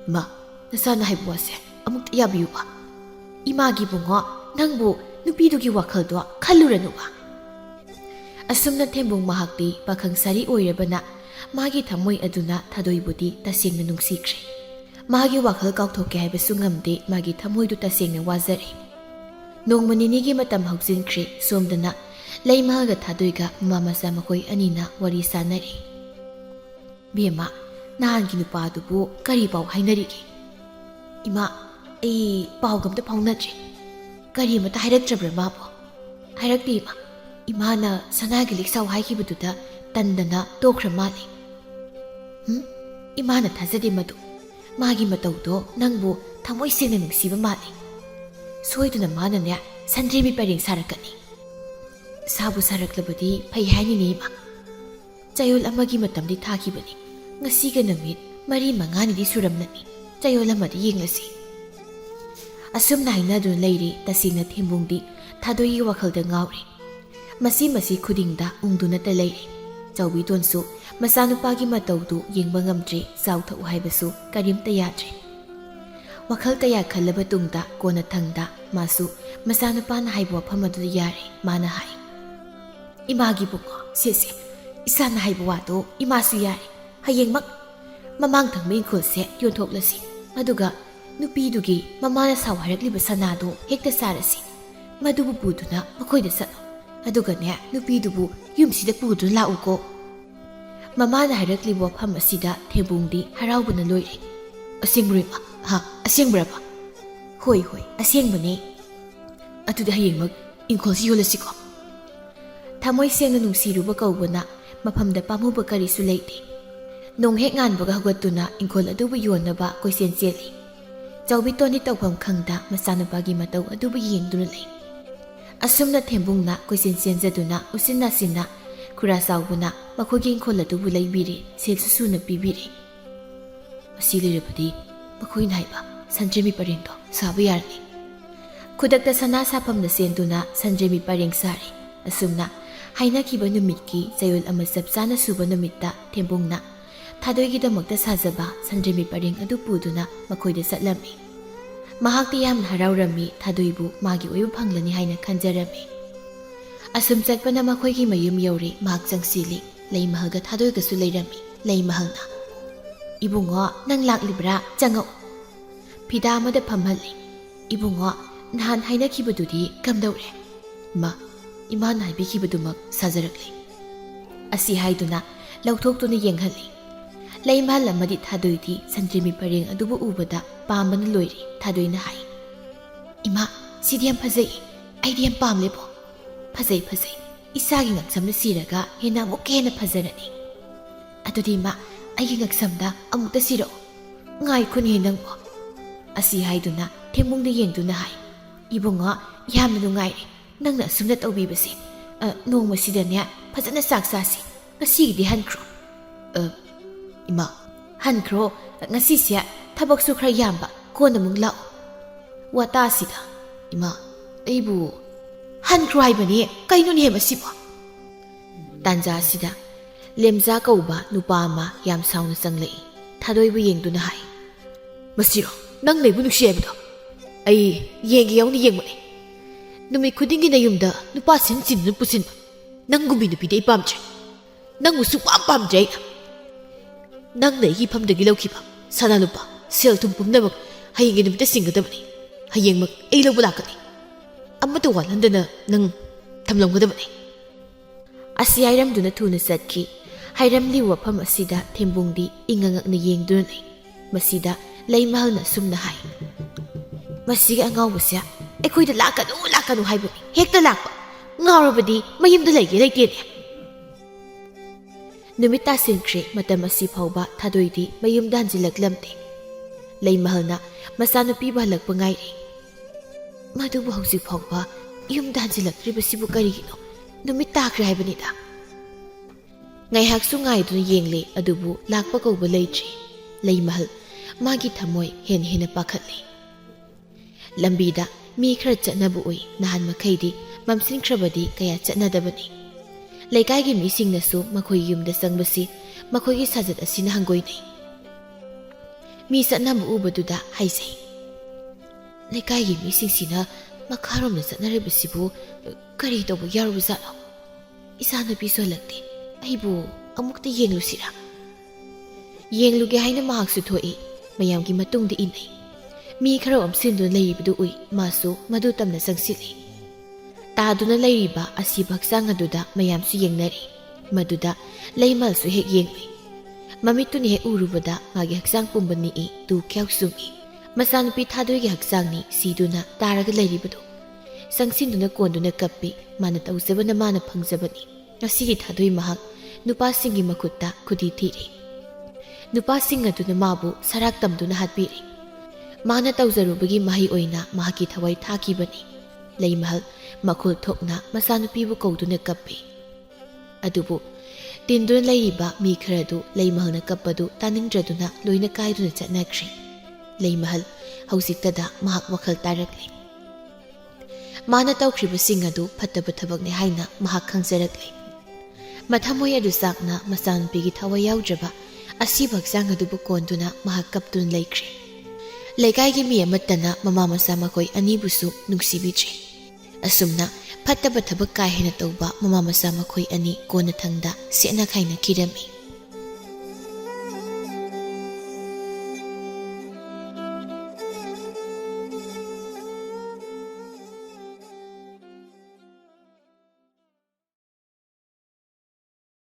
ꯏꯃꯥ ꯅꯆꯥꯅ ꯍꯥꯏꯕ ꯋꯥꯁꯦ ꯑꯃꯨꯛꯇ ꯌꯥꯕꯤꯌꯨꯕ ꯏꯃꯥꯒꯤ ꯕꯨꯡꯉꯣ ꯅꯪꯕꯨ ꯅꯨꯄꯤꯗꯨꯒꯤ ꯋꯥꯈꯜꯗꯣ ꯈꯜꯂꯨꯔꯅꯨꯕ ꯑꯁꯨꯝꯅ ꯊꯦꯝꯕꯨꯡ ꯃꯍꯥꯛꯇꯤ ꯄꯥꯈꯪ ꯁꯥꯔꯤ ꯑꯣꯏꯔꯕꯅ ꯃꯥꯒꯤ ꯊꯃꯣꯏ ꯑꯗꯨꯅ ꯊꯥꯗꯣꯏꯕꯨꯗꯤ ꯇꯁꯦꯡꯅ ꯅꯨꯡꯁꯤꯈ꯭ꯔꯦ ꯃꯥꯒꯤ ꯋꯥꯈꯜ ꯀꯥꯎꯊꯣꯛꯀꯦ ꯍꯥꯏꯕꯁꯨ ꯉꯝꯗꯦ ꯃꯥꯒꯤ ꯊꯃꯣꯏꯗꯨ ꯇꯁꯦꯡꯅ ꯋꯥꯖꯔꯦ ꯅꯣꯡꯃ ꯅꯤꯅꯤꯒꯤ ꯃꯇꯝ ꯍꯧꯖꯤꯟꯈ꯭ꯔꯦ ꯁꯣꯝꯗꯅ ꯂꯩꯃꯍꯜꯒ ꯊꯥꯗꯣꯏꯒ ꯃꯃꯥ ꯃꯆꯥ ꯃꯈꯣꯏ ꯑꯅꯤꯅ ꯋꯥꯔꯤ ꯁꯥꯟꯅꯔꯤ ꯕꯦꯝꯃ ꯅꯍꯥꯟꯒꯤ ꯅꯨꯄꯥꯗꯨꯕꯨ ꯀꯔꯤ ꯄꯥꯎ ꯍꯥꯏꯅꯔꯤꯒꯦ ꯏꯃꯥ ꯑꯩ ꯄꯥꯎꯒ ꯑꯝꯇ ꯐꯥꯎꯅꯗ꯭ꯔꯤ ꯀꯔꯤ ꯑꯃꯇ ꯍꯥꯏꯔꯛꯇ꯭ꯔꯕ꯭ꯔꯥ ꯃꯥꯕꯨ ꯍꯥꯏꯔꯛꯇꯦ ꯏꯃꯥ ꯏꯃꯥꯅ ꯁꯅꯥꯒꯤ ꯂꯤꯛꯁꯥꯎ ꯍꯥꯏꯈꯤꯕꯗꯨꯗ ꯇꯟꯗꯅ ꯇꯣꯛꯈ꯭ꯔ ꯃꯥꯜꯂꯤ ꯏꯃꯥꯅ ꯊꯥꯖꯗꯦ ꯃꯗꯨ ꯃꯥꯒꯤ ꯃꯇꯧꯗꯣ ꯅꯪꯕꯨ ꯊꯃꯣꯏ ꯁꯦꯡꯅ ꯅꯨꯡꯁꯤꯕ ꯃꯥꯜꯂꯤ ꯁꯣꯏꯗꯅ ꯃꯥꯅꯅꯦ ꯁꯟꯗ꯭ꯔꯦꯝꯕꯤ ꯄꯔꯦꯡ ꯁꯥꯔꯛꯀꯅꯤ ꯁꯥꯕꯨ ꯁꯥꯔꯛꯂꯕꯗꯤ ꯐꯩ ꯍꯥꯏꯅꯤꯅꯦ ꯏꯃꯥ ꯆꯌꯣꯜ ꯑꯃꯒꯤ ꯃꯇꯝꯗꯤ ꯊꯥꯈꯤꯕꯅꯤ ꯉꯁꯤꯒ ꯅꯨꯃꯤꯠ 4-5ꯅꯤꯗꯤ ꯁꯨꯔꯝꯂꯅꯤ ꯆꯌꯣꯜ ꯑꯃꯗꯤ ꯌꯦꯡꯂꯁꯤ ꯑꯁꯨꯝꯅ ꯍꯥꯏꯅꯗꯨꯅ ꯂꯩꯔꯤ ꯇꯁꯦꯡꯅ ꯊꯦꯝꯕꯨꯡꯗꯤ ꯊꯥꯗꯣꯏꯒꯤ ꯋꯥꯈꯜꯗ ꯉꯥꯎꯔꯤ ꯃꯁꯤ ꯈꯨꯗꯤꯡꯗ ꯎꯪꯗꯨꯅꯇ ꯂꯩꯔꯤ ꯆꯥꯎꯕꯤꯇꯣꯟꯁꯨ ꯃꯆꯥꯅꯨꯄꯥꯒꯤ ꯃꯇꯧꯗꯨ ꯌꯦꯡꯕ ꯉꯝꯗ꯭ꯔꯦ ꯆꯥꯎꯊꯛꯎ ꯍꯥꯏꯕꯁꯨ ꯀꯔꯤꯝꯇ ꯌꯥꯗ꯭ꯔꯦ ꯋꯥꯈꯜ ꯀꯌꯥ ꯈꯜꯂꯕ ꯇꯨꯡꯗ ꯀꯣꯟꯅ ꯊꯪꯗ ꯃꯥꯁꯨ ꯃꯆꯥꯅꯨꯄꯥꯅ ꯍꯥꯏꯕ ꯋꯥꯐꯝ ꯑꯗꯨꯗ ꯌꯥꯔꯦ ꯃꯥꯅ ꯍꯥꯏ ꯏꯃꯥꯒꯤ ꯕꯨꯡꯉꯣ ꯁꯦ ꯏꯁꯥꯅ ꯍꯥꯏꯕ ꯋꯥꯗꯣ ꯏꯃꯥꯁꯨ ꯌꯥꯔꯦ ꯍꯌꯦꯡꯃꯛ ꯃꯃꯥꯡ ꯊꯪꯕ ꯏꯪꯈꯣꯜꯁꯦ ꯌꯣꯟꯊꯣꯛꯂꯁꯤ ꯑꯗꯨꯒ ꯅꯨꯄꯤꯗꯨꯒꯤ ꯃꯃꯥꯅ ꯁꯥꯎ ꯍꯥꯏꯔꯛꯂꯤꯕ ꯁꯅꯥꯗꯣ ꯍꯦꯛꯇ ꯁꯥꯔꯁꯤ ꯃꯗꯨꯕꯨ ꯄꯨꯗꯨꯅ ꯃꯈꯣꯏꯗ ꯆꯠꯂꯣ ꯑꯗꯨꯒꯅꯦ ꯅꯨꯄꯤꯗꯨꯕꯨ ꯌꯨꯝꯁꯤꯗ ꯄꯨꯗꯨꯅ ꯂꯥꯛꯎꯀꯣ ꯃꯃꯥꯅ ꯍꯥꯏꯔꯛꯂꯤꯕ ꯋꯥꯐꯝ ꯑꯁꯤꯗ ꯊꯦꯝꯕꯨꯡꯗꯤ ꯍꯔꯥꯎꯕꯅ ꯂꯣꯏꯔꯦ ꯑꯁꯦꯡꯕꯔꯣ ꯏꯃꯥ ꯑꯁꯦꯡꯕꯔꯕ ꯍꯣꯏ ꯑꯁꯦꯡꯕꯅꯦ ꯑꯗꯨꯗꯤ ꯍꯌꯦꯡꯃꯛ ꯏꯪꯈꯣꯜꯁꯤ ꯌꯣꯜꯂꯁꯤꯀꯣ ꯊꯃꯣꯏ ꯁꯦꯡꯅ ꯅꯨꯡꯁꯤꯔꯨꯕ ꯀꯧꯕꯅ ꯃꯐꯝꯗ ꯄꯥꯝꯃꯨꯕ ꯀꯔꯤꯁꯨ ꯂꯩꯇꯦ ꯅꯣꯡ ꯍꯦꯛ ꯉꯥꯟꯕꯒ ꯍꯧꯒꯠꯇꯨꯅ ꯏꯪꯈꯣꯜ ꯑꯗꯨꯕꯨ ꯌꯣꯟꯅꯕ ꯀꯣꯏꯆꯦꯟ ꯆꯦꯜꯂꯤ ꯆꯥꯎꯕꯤꯇꯣꯟꯗꯤ ꯇꯧꯐꯝ ꯈꯪꯗ ꯃꯆꯥꯅꯨꯄꯥꯒꯤ ꯃꯇꯧ ꯑꯗꯨꯕꯨ ꯌꯦꯡꯗꯨꯅ ꯂꯩ ꯑꯁꯨꯝꯅ ꯊꯦꯝꯕꯨꯡꯅ ꯀꯣꯏꯆꯦꯟ ꯆꯦꯟꯖꯗꯨꯅ ꯎꯆꯤꯟ ꯅꯥꯆꯤꯟꯅ ꯈꯨꯔꯥ ꯆꯥꯎꯕꯅ ꯃꯈꯣꯏꯒꯤ ꯏꯪꯈꯣꯜ ꯑꯗꯨꯕꯨ ꯂꯩꯕꯤꯔꯤ ꯁꯦꯜꯁꯨ ꯁꯨꯅ ꯄꯤꯕꯤꯔꯤ ꯑꯁꯤ ꯂꯩꯔꯕꯗꯤ ꯃꯈꯣꯏꯅ ꯍꯥꯏꯕ ꯁꯟꯗ꯭ꯔꯦꯝꯕꯤ ꯄꯔꯦꯡꯗꯣ ꯁꯥꯕ ꯌꯥꯔꯅꯤ ꯈꯨꯗꯛꯇ ꯁꯅꯥ ꯁꯥꯐꯝꯗ ꯆꯦꯟꯗꯨꯅ ꯁꯟꯗ꯭ꯔꯦꯝꯕꯤ ꯄꯔꯦꯡ ꯁꯥꯔꯤ ꯑꯁꯨꯝꯅ ꯍꯥꯏꯅꯈꯤꯕ ꯅꯨꯃꯤꯠꯀꯤ ꯆꯌꯣꯜ ꯑꯃ ꯆꯞ ꯆꯥꯅ ꯁꯨꯕ ꯅꯨꯃꯤꯠꯇ ꯊꯦꯝꯕꯨꯡꯅ ꯊꯥꯗꯣꯏꯒꯤꯗꯃꯛꯇ ꯁꯥꯖꯕ ꯁꯟꯗ꯭ꯔꯦꯝꯕꯤ ꯄꯔꯦꯡ ꯑꯗꯨ ꯄꯨꯗꯨꯅ ꯃꯈꯣꯏꯗ ꯆꯠꯂꯝꯃꯤ ꯃꯍꯥꯛꯇꯤ ꯌꯥꯝꯅ ꯍꯔꯥꯎꯔꯝꯃꯤ ꯊꯥꯗꯣꯏꯕꯨ ꯃꯥꯒꯤ ꯑꯣꯏꯕ ꯐꯪꯂꯅꯤ ꯍꯥꯏꯅ ꯈꯟꯖꯔꯝꯃꯤ ꯑꯁꯨꯝ ꯆꯠꯄꯅ ꯃꯈꯣꯏꯒꯤ ꯃꯌꯨꯝ ꯌꯧꯔꯤ ꯃꯍꯥꯛ ꯆꯪꯁꯤꯜꯂꯤ ꯂꯩꯃꯍꯜꯒ ꯊꯥꯗꯣꯏꯒꯁꯨ ꯂꯩꯔꯝꯃꯤ ꯂꯩꯃꯍꯜꯅ ꯏꯕꯨꯡꯉꯣ ꯅꯪ ꯂꯥꯛꯂꯤꯕ꯭ꯔꯥ ꯆꯪꯉꯛꯎ ꯐꯤꯗꯥ ꯑꯃꯗ ꯐꯝꯍꯜꯂꯤ ꯏꯕꯨꯡꯉꯣ ꯅꯍꯥꯟ ꯍꯥꯏꯅꯈꯤꯕꯗꯨꯗꯤ ꯀꯝꯗꯧꯔꯦ ꯏꯃꯥꯅ ꯍꯥꯏꯕꯤꯈꯤꯕꯗꯨꯃꯛ ꯁꯥꯖꯔꯛꯂꯤ ꯑꯁꯤ ꯍꯥꯏꯗꯨꯅ ꯂꯧꯊꯣꯛꯇꯨꯅ ꯌꯦꯡꯍꯜꯂꯤ ꯂꯩꯃꯍꯜ ꯑꯃꯗꯤ ꯊꯥꯗꯣꯏꯗꯤ ꯁꯟꯗ꯭ꯔꯦꯝꯕꯤ ꯄꯔꯦꯡ ꯑꯗꯨꯕꯨ ꯎꯕꯗ ꯄꯥꯝꯕꯅ ꯂꯣꯏꯔꯤ ꯊꯥꯗꯣꯏꯅ ꯍꯥꯏ ꯏꯃꯥ ꯁꯤꯗꯤ ꯌꯥꯝ ꯐꯖꯩ ꯑꯩꯗꯤ ꯌꯥꯝ ꯄꯥꯝꯂꯦꯕꯣ ꯐꯖꯩ ꯏꯆꯥꯒꯤ ꯉꯛꯁꯝꯅ ꯁꯤꯔꯒ ꯍꯦꯟꯅ ꯑꯃꯨꯛꯀ ꯍꯦꯟꯅ ꯐꯖꯔꯅꯤ ꯑꯗꯨꯗꯤ ꯏꯃꯥ ꯑꯩꯒꯤ ꯉꯛꯁꯝꯗ ꯑꯃꯨꯛꯇ ꯁꯤꯔꯛꯑꯣ ꯉꯥꯏꯈꯣꯅꯦ ꯅꯪꯕꯣ ꯑꯁꯤ ꯍꯥꯏꯗꯨꯅ ꯊꯦꯝꯕꯨꯡꯗ ꯌꯦꯡꯗꯨꯅ ꯍꯥꯏ ꯏꯕꯨꯡꯉꯣ ꯌꯥꯝꯅ ꯅꯨꯡꯉꯥꯏꯔꯦ ꯅꯪꯅ ꯑꯁꯨꯝꯅ ꯇꯧꯕꯤꯕꯁꯦ ꯅꯣꯡꯃꯁꯤꯗꯅꯦ ꯐꯖꯅ ꯆꯥꯛ ꯆꯥꯁꯤ ꯉꯁꯤꯒꯤꯗꯤ ꯍꯟꯈ꯭ꯔꯣ ꯏꯃꯥ ꯍꯟꯈ꯭ꯔꯣ ꯉꯁꯤꯁꯦ ꯊꯕꯛꯁꯨ ꯈꯔ ꯌꯥꯝꯕ ꯀꯣꯟꯅ ꯑꯃꯨꯛ ꯂꯥꯛꯑꯣ ꯋꯥꯇꯥꯁꯤꯗ ꯏꯃꯥ ꯑꯩꯕꯨ ꯍꯟꯈ꯭ꯔꯣ ꯍꯥꯏꯕꯅꯤ ꯀꯩꯅꯣꯅꯦ ꯃꯁꯤꯕꯣ ꯇꯥꯟꯖꯥ ꯑꯁꯤꯗ ꯂꯦꯝꯖꯥ ꯀꯧꯕ ꯅꯨꯄꯥ ꯑꯃ ꯌꯥꯝ ꯁꯥꯎꯅ ꯆꯪꯂꯛꯏ ꯊꯥꯗꯣꯏꯕꯨ ꯌꯦꯡꯗꯨꯅ ꯍꯥꯏ ꯃꯁꯤꯔꯣ ꯅꯪ ꯂꯩꯕꯨ ꯅꯨꯡꯁꯤ ꯍꯥꯏꯕꯗꯣ ꯑꯩ ꯌꯦꯡꯒꯦ ꯌꯥꯎꯅ ꯌꯦꯡꯕꯅꯦ ꯅꯨꯃꯤꯠ ꯈꯨꯗꯤꯡꯒꯤ ꯅꯌꯨꯝꯗ ꯅꯨꯄꯥ ꯆꯤꯟꯗꯨꯅ ꯄꯨꯁꯤꯟꯕ ꯅꯪꯒꯨꯝꯕꯤ ꯅꯨꯄꯤꯗꯤ ꯑꯩ ꯄꯥꯝꯗ꯭ꯔꯦ ꯅꯪꯕꯨ ꯁꯨꯛꯄꯥꯝ ꯄꯥꯝꯗ꯭ꯔꯦ ꯑꯩꯅ ꯅꯪꯅ ꯑꯩꯒꯤ ꯏꯐꯝꯗꯒꯤ ꯂꯧꯈꯤꯕ ꯁꯅꯥ ꯂꯨꯄꯥ ꯁꯦꯜ ꯊꯨꯝ ꯄꯨꯝꯅꯃꯛ ꯍꯌꯦꯡꯒꯤ ꯅꯨꯃꯤꯠꯇ ꯁꯤꯡꯒꯗꯕꯅꯤ ꯍꯌꯦꯡꯃꯛ ꯑꯩ ꯂꯧꯕ ꯂꯥꯛꯀꯅꯤ ꯑꯃꯠꯇ ꯋꯥꯠꯍꯟꯗꯅ ꯅꯪ ꯊꯝꯂꯝꯒꯗꯕꯅꯤ ꯑꯁꯤ ꯍꯥꯏꯔꯝꯗꯨꯅ ꯊꯨꯅ ꯆꯠꯈꯤ ꯍꯥꯏꯔꯝꯂꯤꯕ ꯋꯥꯐꯝ ꯑꯁꯤꯗ ꯊꯦꯝꯕꯨꯡꯗꯤ ꯏꯪꯉꯉꯛꯅ ꯌꯦꯡꯗꯨꯅ ꯂꯩ ꯃꯁꯤꯗ ꯂꯩꯃꯍꯜꯅ ꯁꯨꯝꯅ ꯍꯥꯏ ꯃꯁꯤꯒꯤ ꯑꯉꯥꯎꯕꯁꯦ ꯑꯩꯈꯣꯏꯗ ꯂꯥꯛꯀꯅꯨ ꯍꯥꯏꯕꯅꯤ ꯍꯦꯛꯇ ꯂꯥꯛꯄ ꯉꯥꯎꯔꯕꯗꯤ ꯃꯌꯨꯝꯗ ꯂꯩꯒꯦ ꯂꯩꯇꯦꯅꯦ ꯅꯨꯃꯤꯠ ꯇꯥꯁꯤꯟꯈ꯭ꯔꯦ ꯃꯇꯝ ꯑꯁꯤ ꯐꯥꯎꯕ ꯊꯥꯗꯣꯏꯗꯤ ꯃꯌꯨꯝꯗ ꯍꯟꯖꯤꯜꯂꯛꯂꯝꯗꯦ ꯂꯩꯃꯍꯜꯅ ꯃꯆꯥꯅꯨꯄꯤꯕꯨ ꯍꯜꯂꯛꯄ ꯉꯥꯏꯔꯤ ꯃꯗꯨꯕꯨ ꯍꯧꯖꯤꯛ ꯐꯥꯎꯕ ꯌꯨꯝꯗ ꯍꯟꯖꯤꯜꯂꯛꯇ꯭ꯔꯤꯕꯁꯤꯕꯨ ꯀꯔꯤꯒꯤꯅꯣ ꯅꯨꯃꯤꯠ ꯇꯥꯈ꯭ꯔꯦ ꯍꯥꯏꯕꯅꯤꯗ ꯉꯥꯏꯍꯥꯛꯁꯨ ꯉꯥꯏꯗꯨꯅ ꯌꯦꯡꯂꯦ ꯑꯗꯨꯕꯨ ꯂꯥꯛꯄ ꯀꯧꯕ ꯂꯩꯇ꯭ꯔꯤ ꯂꯩꯃꯍꯜ ꯃꯥꯒꯤ ꯊꯃꯣꯏ ꯍꯦꯟꯅ ꯄꯥꯈꯠꯂꯤ ꯂꯝꯕꯤꯗ ꯃꯤ ꯈꯔ ꯆꯠꯅꯕ ꯎꯏ ꯅꯍꯥꯟ ꯃꯈꯩꯗꯤ ꯃꯝꯁꯤꯟꯈ꯭ꯔꯕꯗꯤ ꯀꯌꯥ ꯆꯠꯅꯗꯕꯅꯤ ꯂꯩꯀꯥꯏꯒꯤ ꯃꯤꯁꯤꯡꯅꯁꯨ ꯃꯈꯣꯏꯒꯤ ꯌꯨꯝꯗ ꯆꯪꯕꯁꯤ ꯃꯈꯣꯏꯒꯤ ꯁꯥꯖꯠ ꯑꯁꯤꯅ ꯍꯪꯒꯣꯏꯅꯩ ꯃꯤ ꯆꯠꯅꯕ ꯎꯕꯗꯨꯗ ꯍꯥꯏꯖꯩ ꯂꯩꯀꯥꯏꯒꯤ ꯃꯤꯁꯤꯡꯁꯤꯅ ꯃꯈꯥꯔꯣꯝꯗ ꯆꯠꯅꯔꯤꯕꯁꯤꯕꯨ ꯀꯔꯤ ꯇꯧꯕ ꯌꯥꯎꯔꯕꯖꯥꯠꯅꯣ ꯏꯆꯥꯅꯨꯄꯤꯁꯨ ꯍꯜꯂꯛꯇꯦ ꯑꯩꯕꯨ ꯑꯃꯨꯛꯇ ꯌꯦꯡꯂꯨꯁꯤꯔꯥ ꯌꯦꯡꯂꯨꯒꯦ ꯍꯥꯏꯅ ꯃꯍꯥꯛꯁꯨ ꯊꯣꯛꯏ ꯃꯌꯥꯝꯒꯤ ꯃꯇꯨꯡꯗ ꯏꯟꯅꯩ ꯃꯤ ꯈꯔ ꯑꯣꯝꯁꯤꯟꯗꯨꯅ ꯂꯩꯔꯤꯕꯗꯨ ꯎꯏ ꯃꯥꯁꯨ ꯃꯗꯨ ꯇꯝꯅ ꯆꯪꯁꯤꯜꯂꯤ ꯇꯥꯗꯨꯅ ꯂꯩꯔꯤꯕ ꯑꯁꯤꯕ ꯍꯛꯆꯥꯡ ꯑꯗꯨꯗ ꯃꯌꯥꯝꯁꯨ ꯌꯦꯡꯅꯔꯤ ꯃꯗꯨꯗ ꯂꯩꯃꯜꯁꯨ ꯍꯦꯛ ꯌꯦꯡꯂꯨꯏ ꯃꯃꯤꯠꯇꯨꯅ ꯍꯦꯛ ꯎꯔꯨꯕꯗ ꯃꯥꯒꯤ ꯍꯛꯆꯥꯡ ꯄꯨꯝꯕ ꯅꯤꯛꯏ ꯇꯨ ꯀ꯭ꯌꯥꯎ ꯆꯨꯡꯏ ꯃꯆꯥꯅꯨꯄꯤ ꯊꯥꯗꯣꯏꯒꯤ ꯍꯛꯆꯥꯡꯅꯤ ꯁꯤꯗꯨꯅ ꯇꯥꯔꯒ ꯂꯩꯔꯤꯕꯗꯨ ꯆꯪꯁꯤꯟꯗꯨꯅ ꯀꯣꯟꯗꯨꯅ ꯀꯞꯄꯤ ꯃꯥꯅ ꯇꯧꯖꯕꯅ ꯃꯥꯅ ꯐꯪꯖꯕꯅꯤ ꯉꯁꯤꯒꯤ ꯊꯥꯗꯣꯏ ꯃꯍꯥꯛ ꯅꯨꯄꯥꯁꯤꯡꯒꯤ ꯃꯈꯨꯠꯇ ꯈꯨꯗꯤ ꯊꯤꯔꯤ ꯅꯨꯄꯥꯁꯤꯡ ꯑꯗꯨꯅ ꯃꯥꯕꯨ ꯁꯔꯥꯛ ꯇꯝꯗꯨꯅ ꯍꯥꯠꯄꯤꯔꯤ ꯃꯥꯅ ꯇꯧꯖꯔꯨꯕꯒꯤ ꯃꯍꯩ ꯑꯣꯏꯅ ꯃꯍꯥꯛꯀꯤ ꯊꯋꯥꯏ ꯊꯥꯈꯤꯕꯅꯤ ꯂꯩꯃꯍꯜ ꯃꯈꯨꯜ ꯊꯣꯛꯅ ꯃꯆꯥꯅꯨꯄꯤꯕꯨ ꯀꯧꯗꯨꯅ ꯀꯞꯄꯤ ꯑꯗꯨꯕꯨ ꯇꯤꯟꯗꯨꯅ ꯂꯩꯔꯤꯕ ꯃꯤ ꯈꯔꯗꯨ ꯂꯩꯃꯍꯜꯅ ꯀꯞꯄꯗꯨ ꯇꯥꯅꯤꯡꯗ꯭ꯔꯗꯨꯅ ꯂꯣꯏꯅ ꯀꯥꯏꯗꯨꯅ ꯆꯠꯅꯈ꯭ꯔꯦ ꯂꯩꯃꯍꯜ ꯍꯧꯖꯤꯛꯇꯗ ꯃꯍꯥꯛ ꯋꯥꯈꯜ ꯇꯥꯔꯛꯂꯤ ꯃꯥꯅ ꯇꯧꯈ꯭ꯔꯤꯕꯁꯤꯡ ꯑꯗꯨ ꯐꯠꯇꯕ ꯊꯕꯛꯅꯤ ꯍꯥꯏꯅ ꯃꯍꯥꯛ ꯈꯪꯖꯔꯛꯂꯤ ꯃꯊꯃꯣꯏ ꯑꯗꯨ ꯆꯥꯛꯅ ꯃꯆꯥꯅꯨꯄꯤꯒꯤ ꯊꯋꯥꯏ ꯌꯥꯎꯗ꯭ꯔꯕ ꯑꯁꯤꯕ ꯍꯛꯆꯥꯡ ꯑꯗꯨꯕꯨ ꯀꯣꯟꯗꯨꯅ ꯃꯍꯥꯛ ꯀꯞꯇꯨꯅ ꯂꯩꯈ꯭ꯔꯦ ꯂꯩꯀꯥꯏꯒꯤ ꯃꯤ ꯑꯃꯠꯇꯅ ꯃꯃꯥ ꯃꯆꯥ ꯃꯈꯣꯏ ꯑꯅꯤꯕꯨꯁꯨ ꯅꯨꯡꯁꯤꯕꯤꯗ꯭ꯔꯦ ꯑꯁꯨꯝꯅ ꯐꯠꯇꯕ ꯊꯕꯛ ꯀꯥ ꯍꯦꯟꯅ ꯇꯧꯕ ꯃꯃꯥ ꯃꯆꯥ ꯃꯈꯣꯏ ꯑꯅꯤ ꯀꯣꯟꯅꯊꯪꯗ ꯁꯦꯠꯅ ꯈꯥꯏꯅꯈꯤꯔꯝꯃꯤ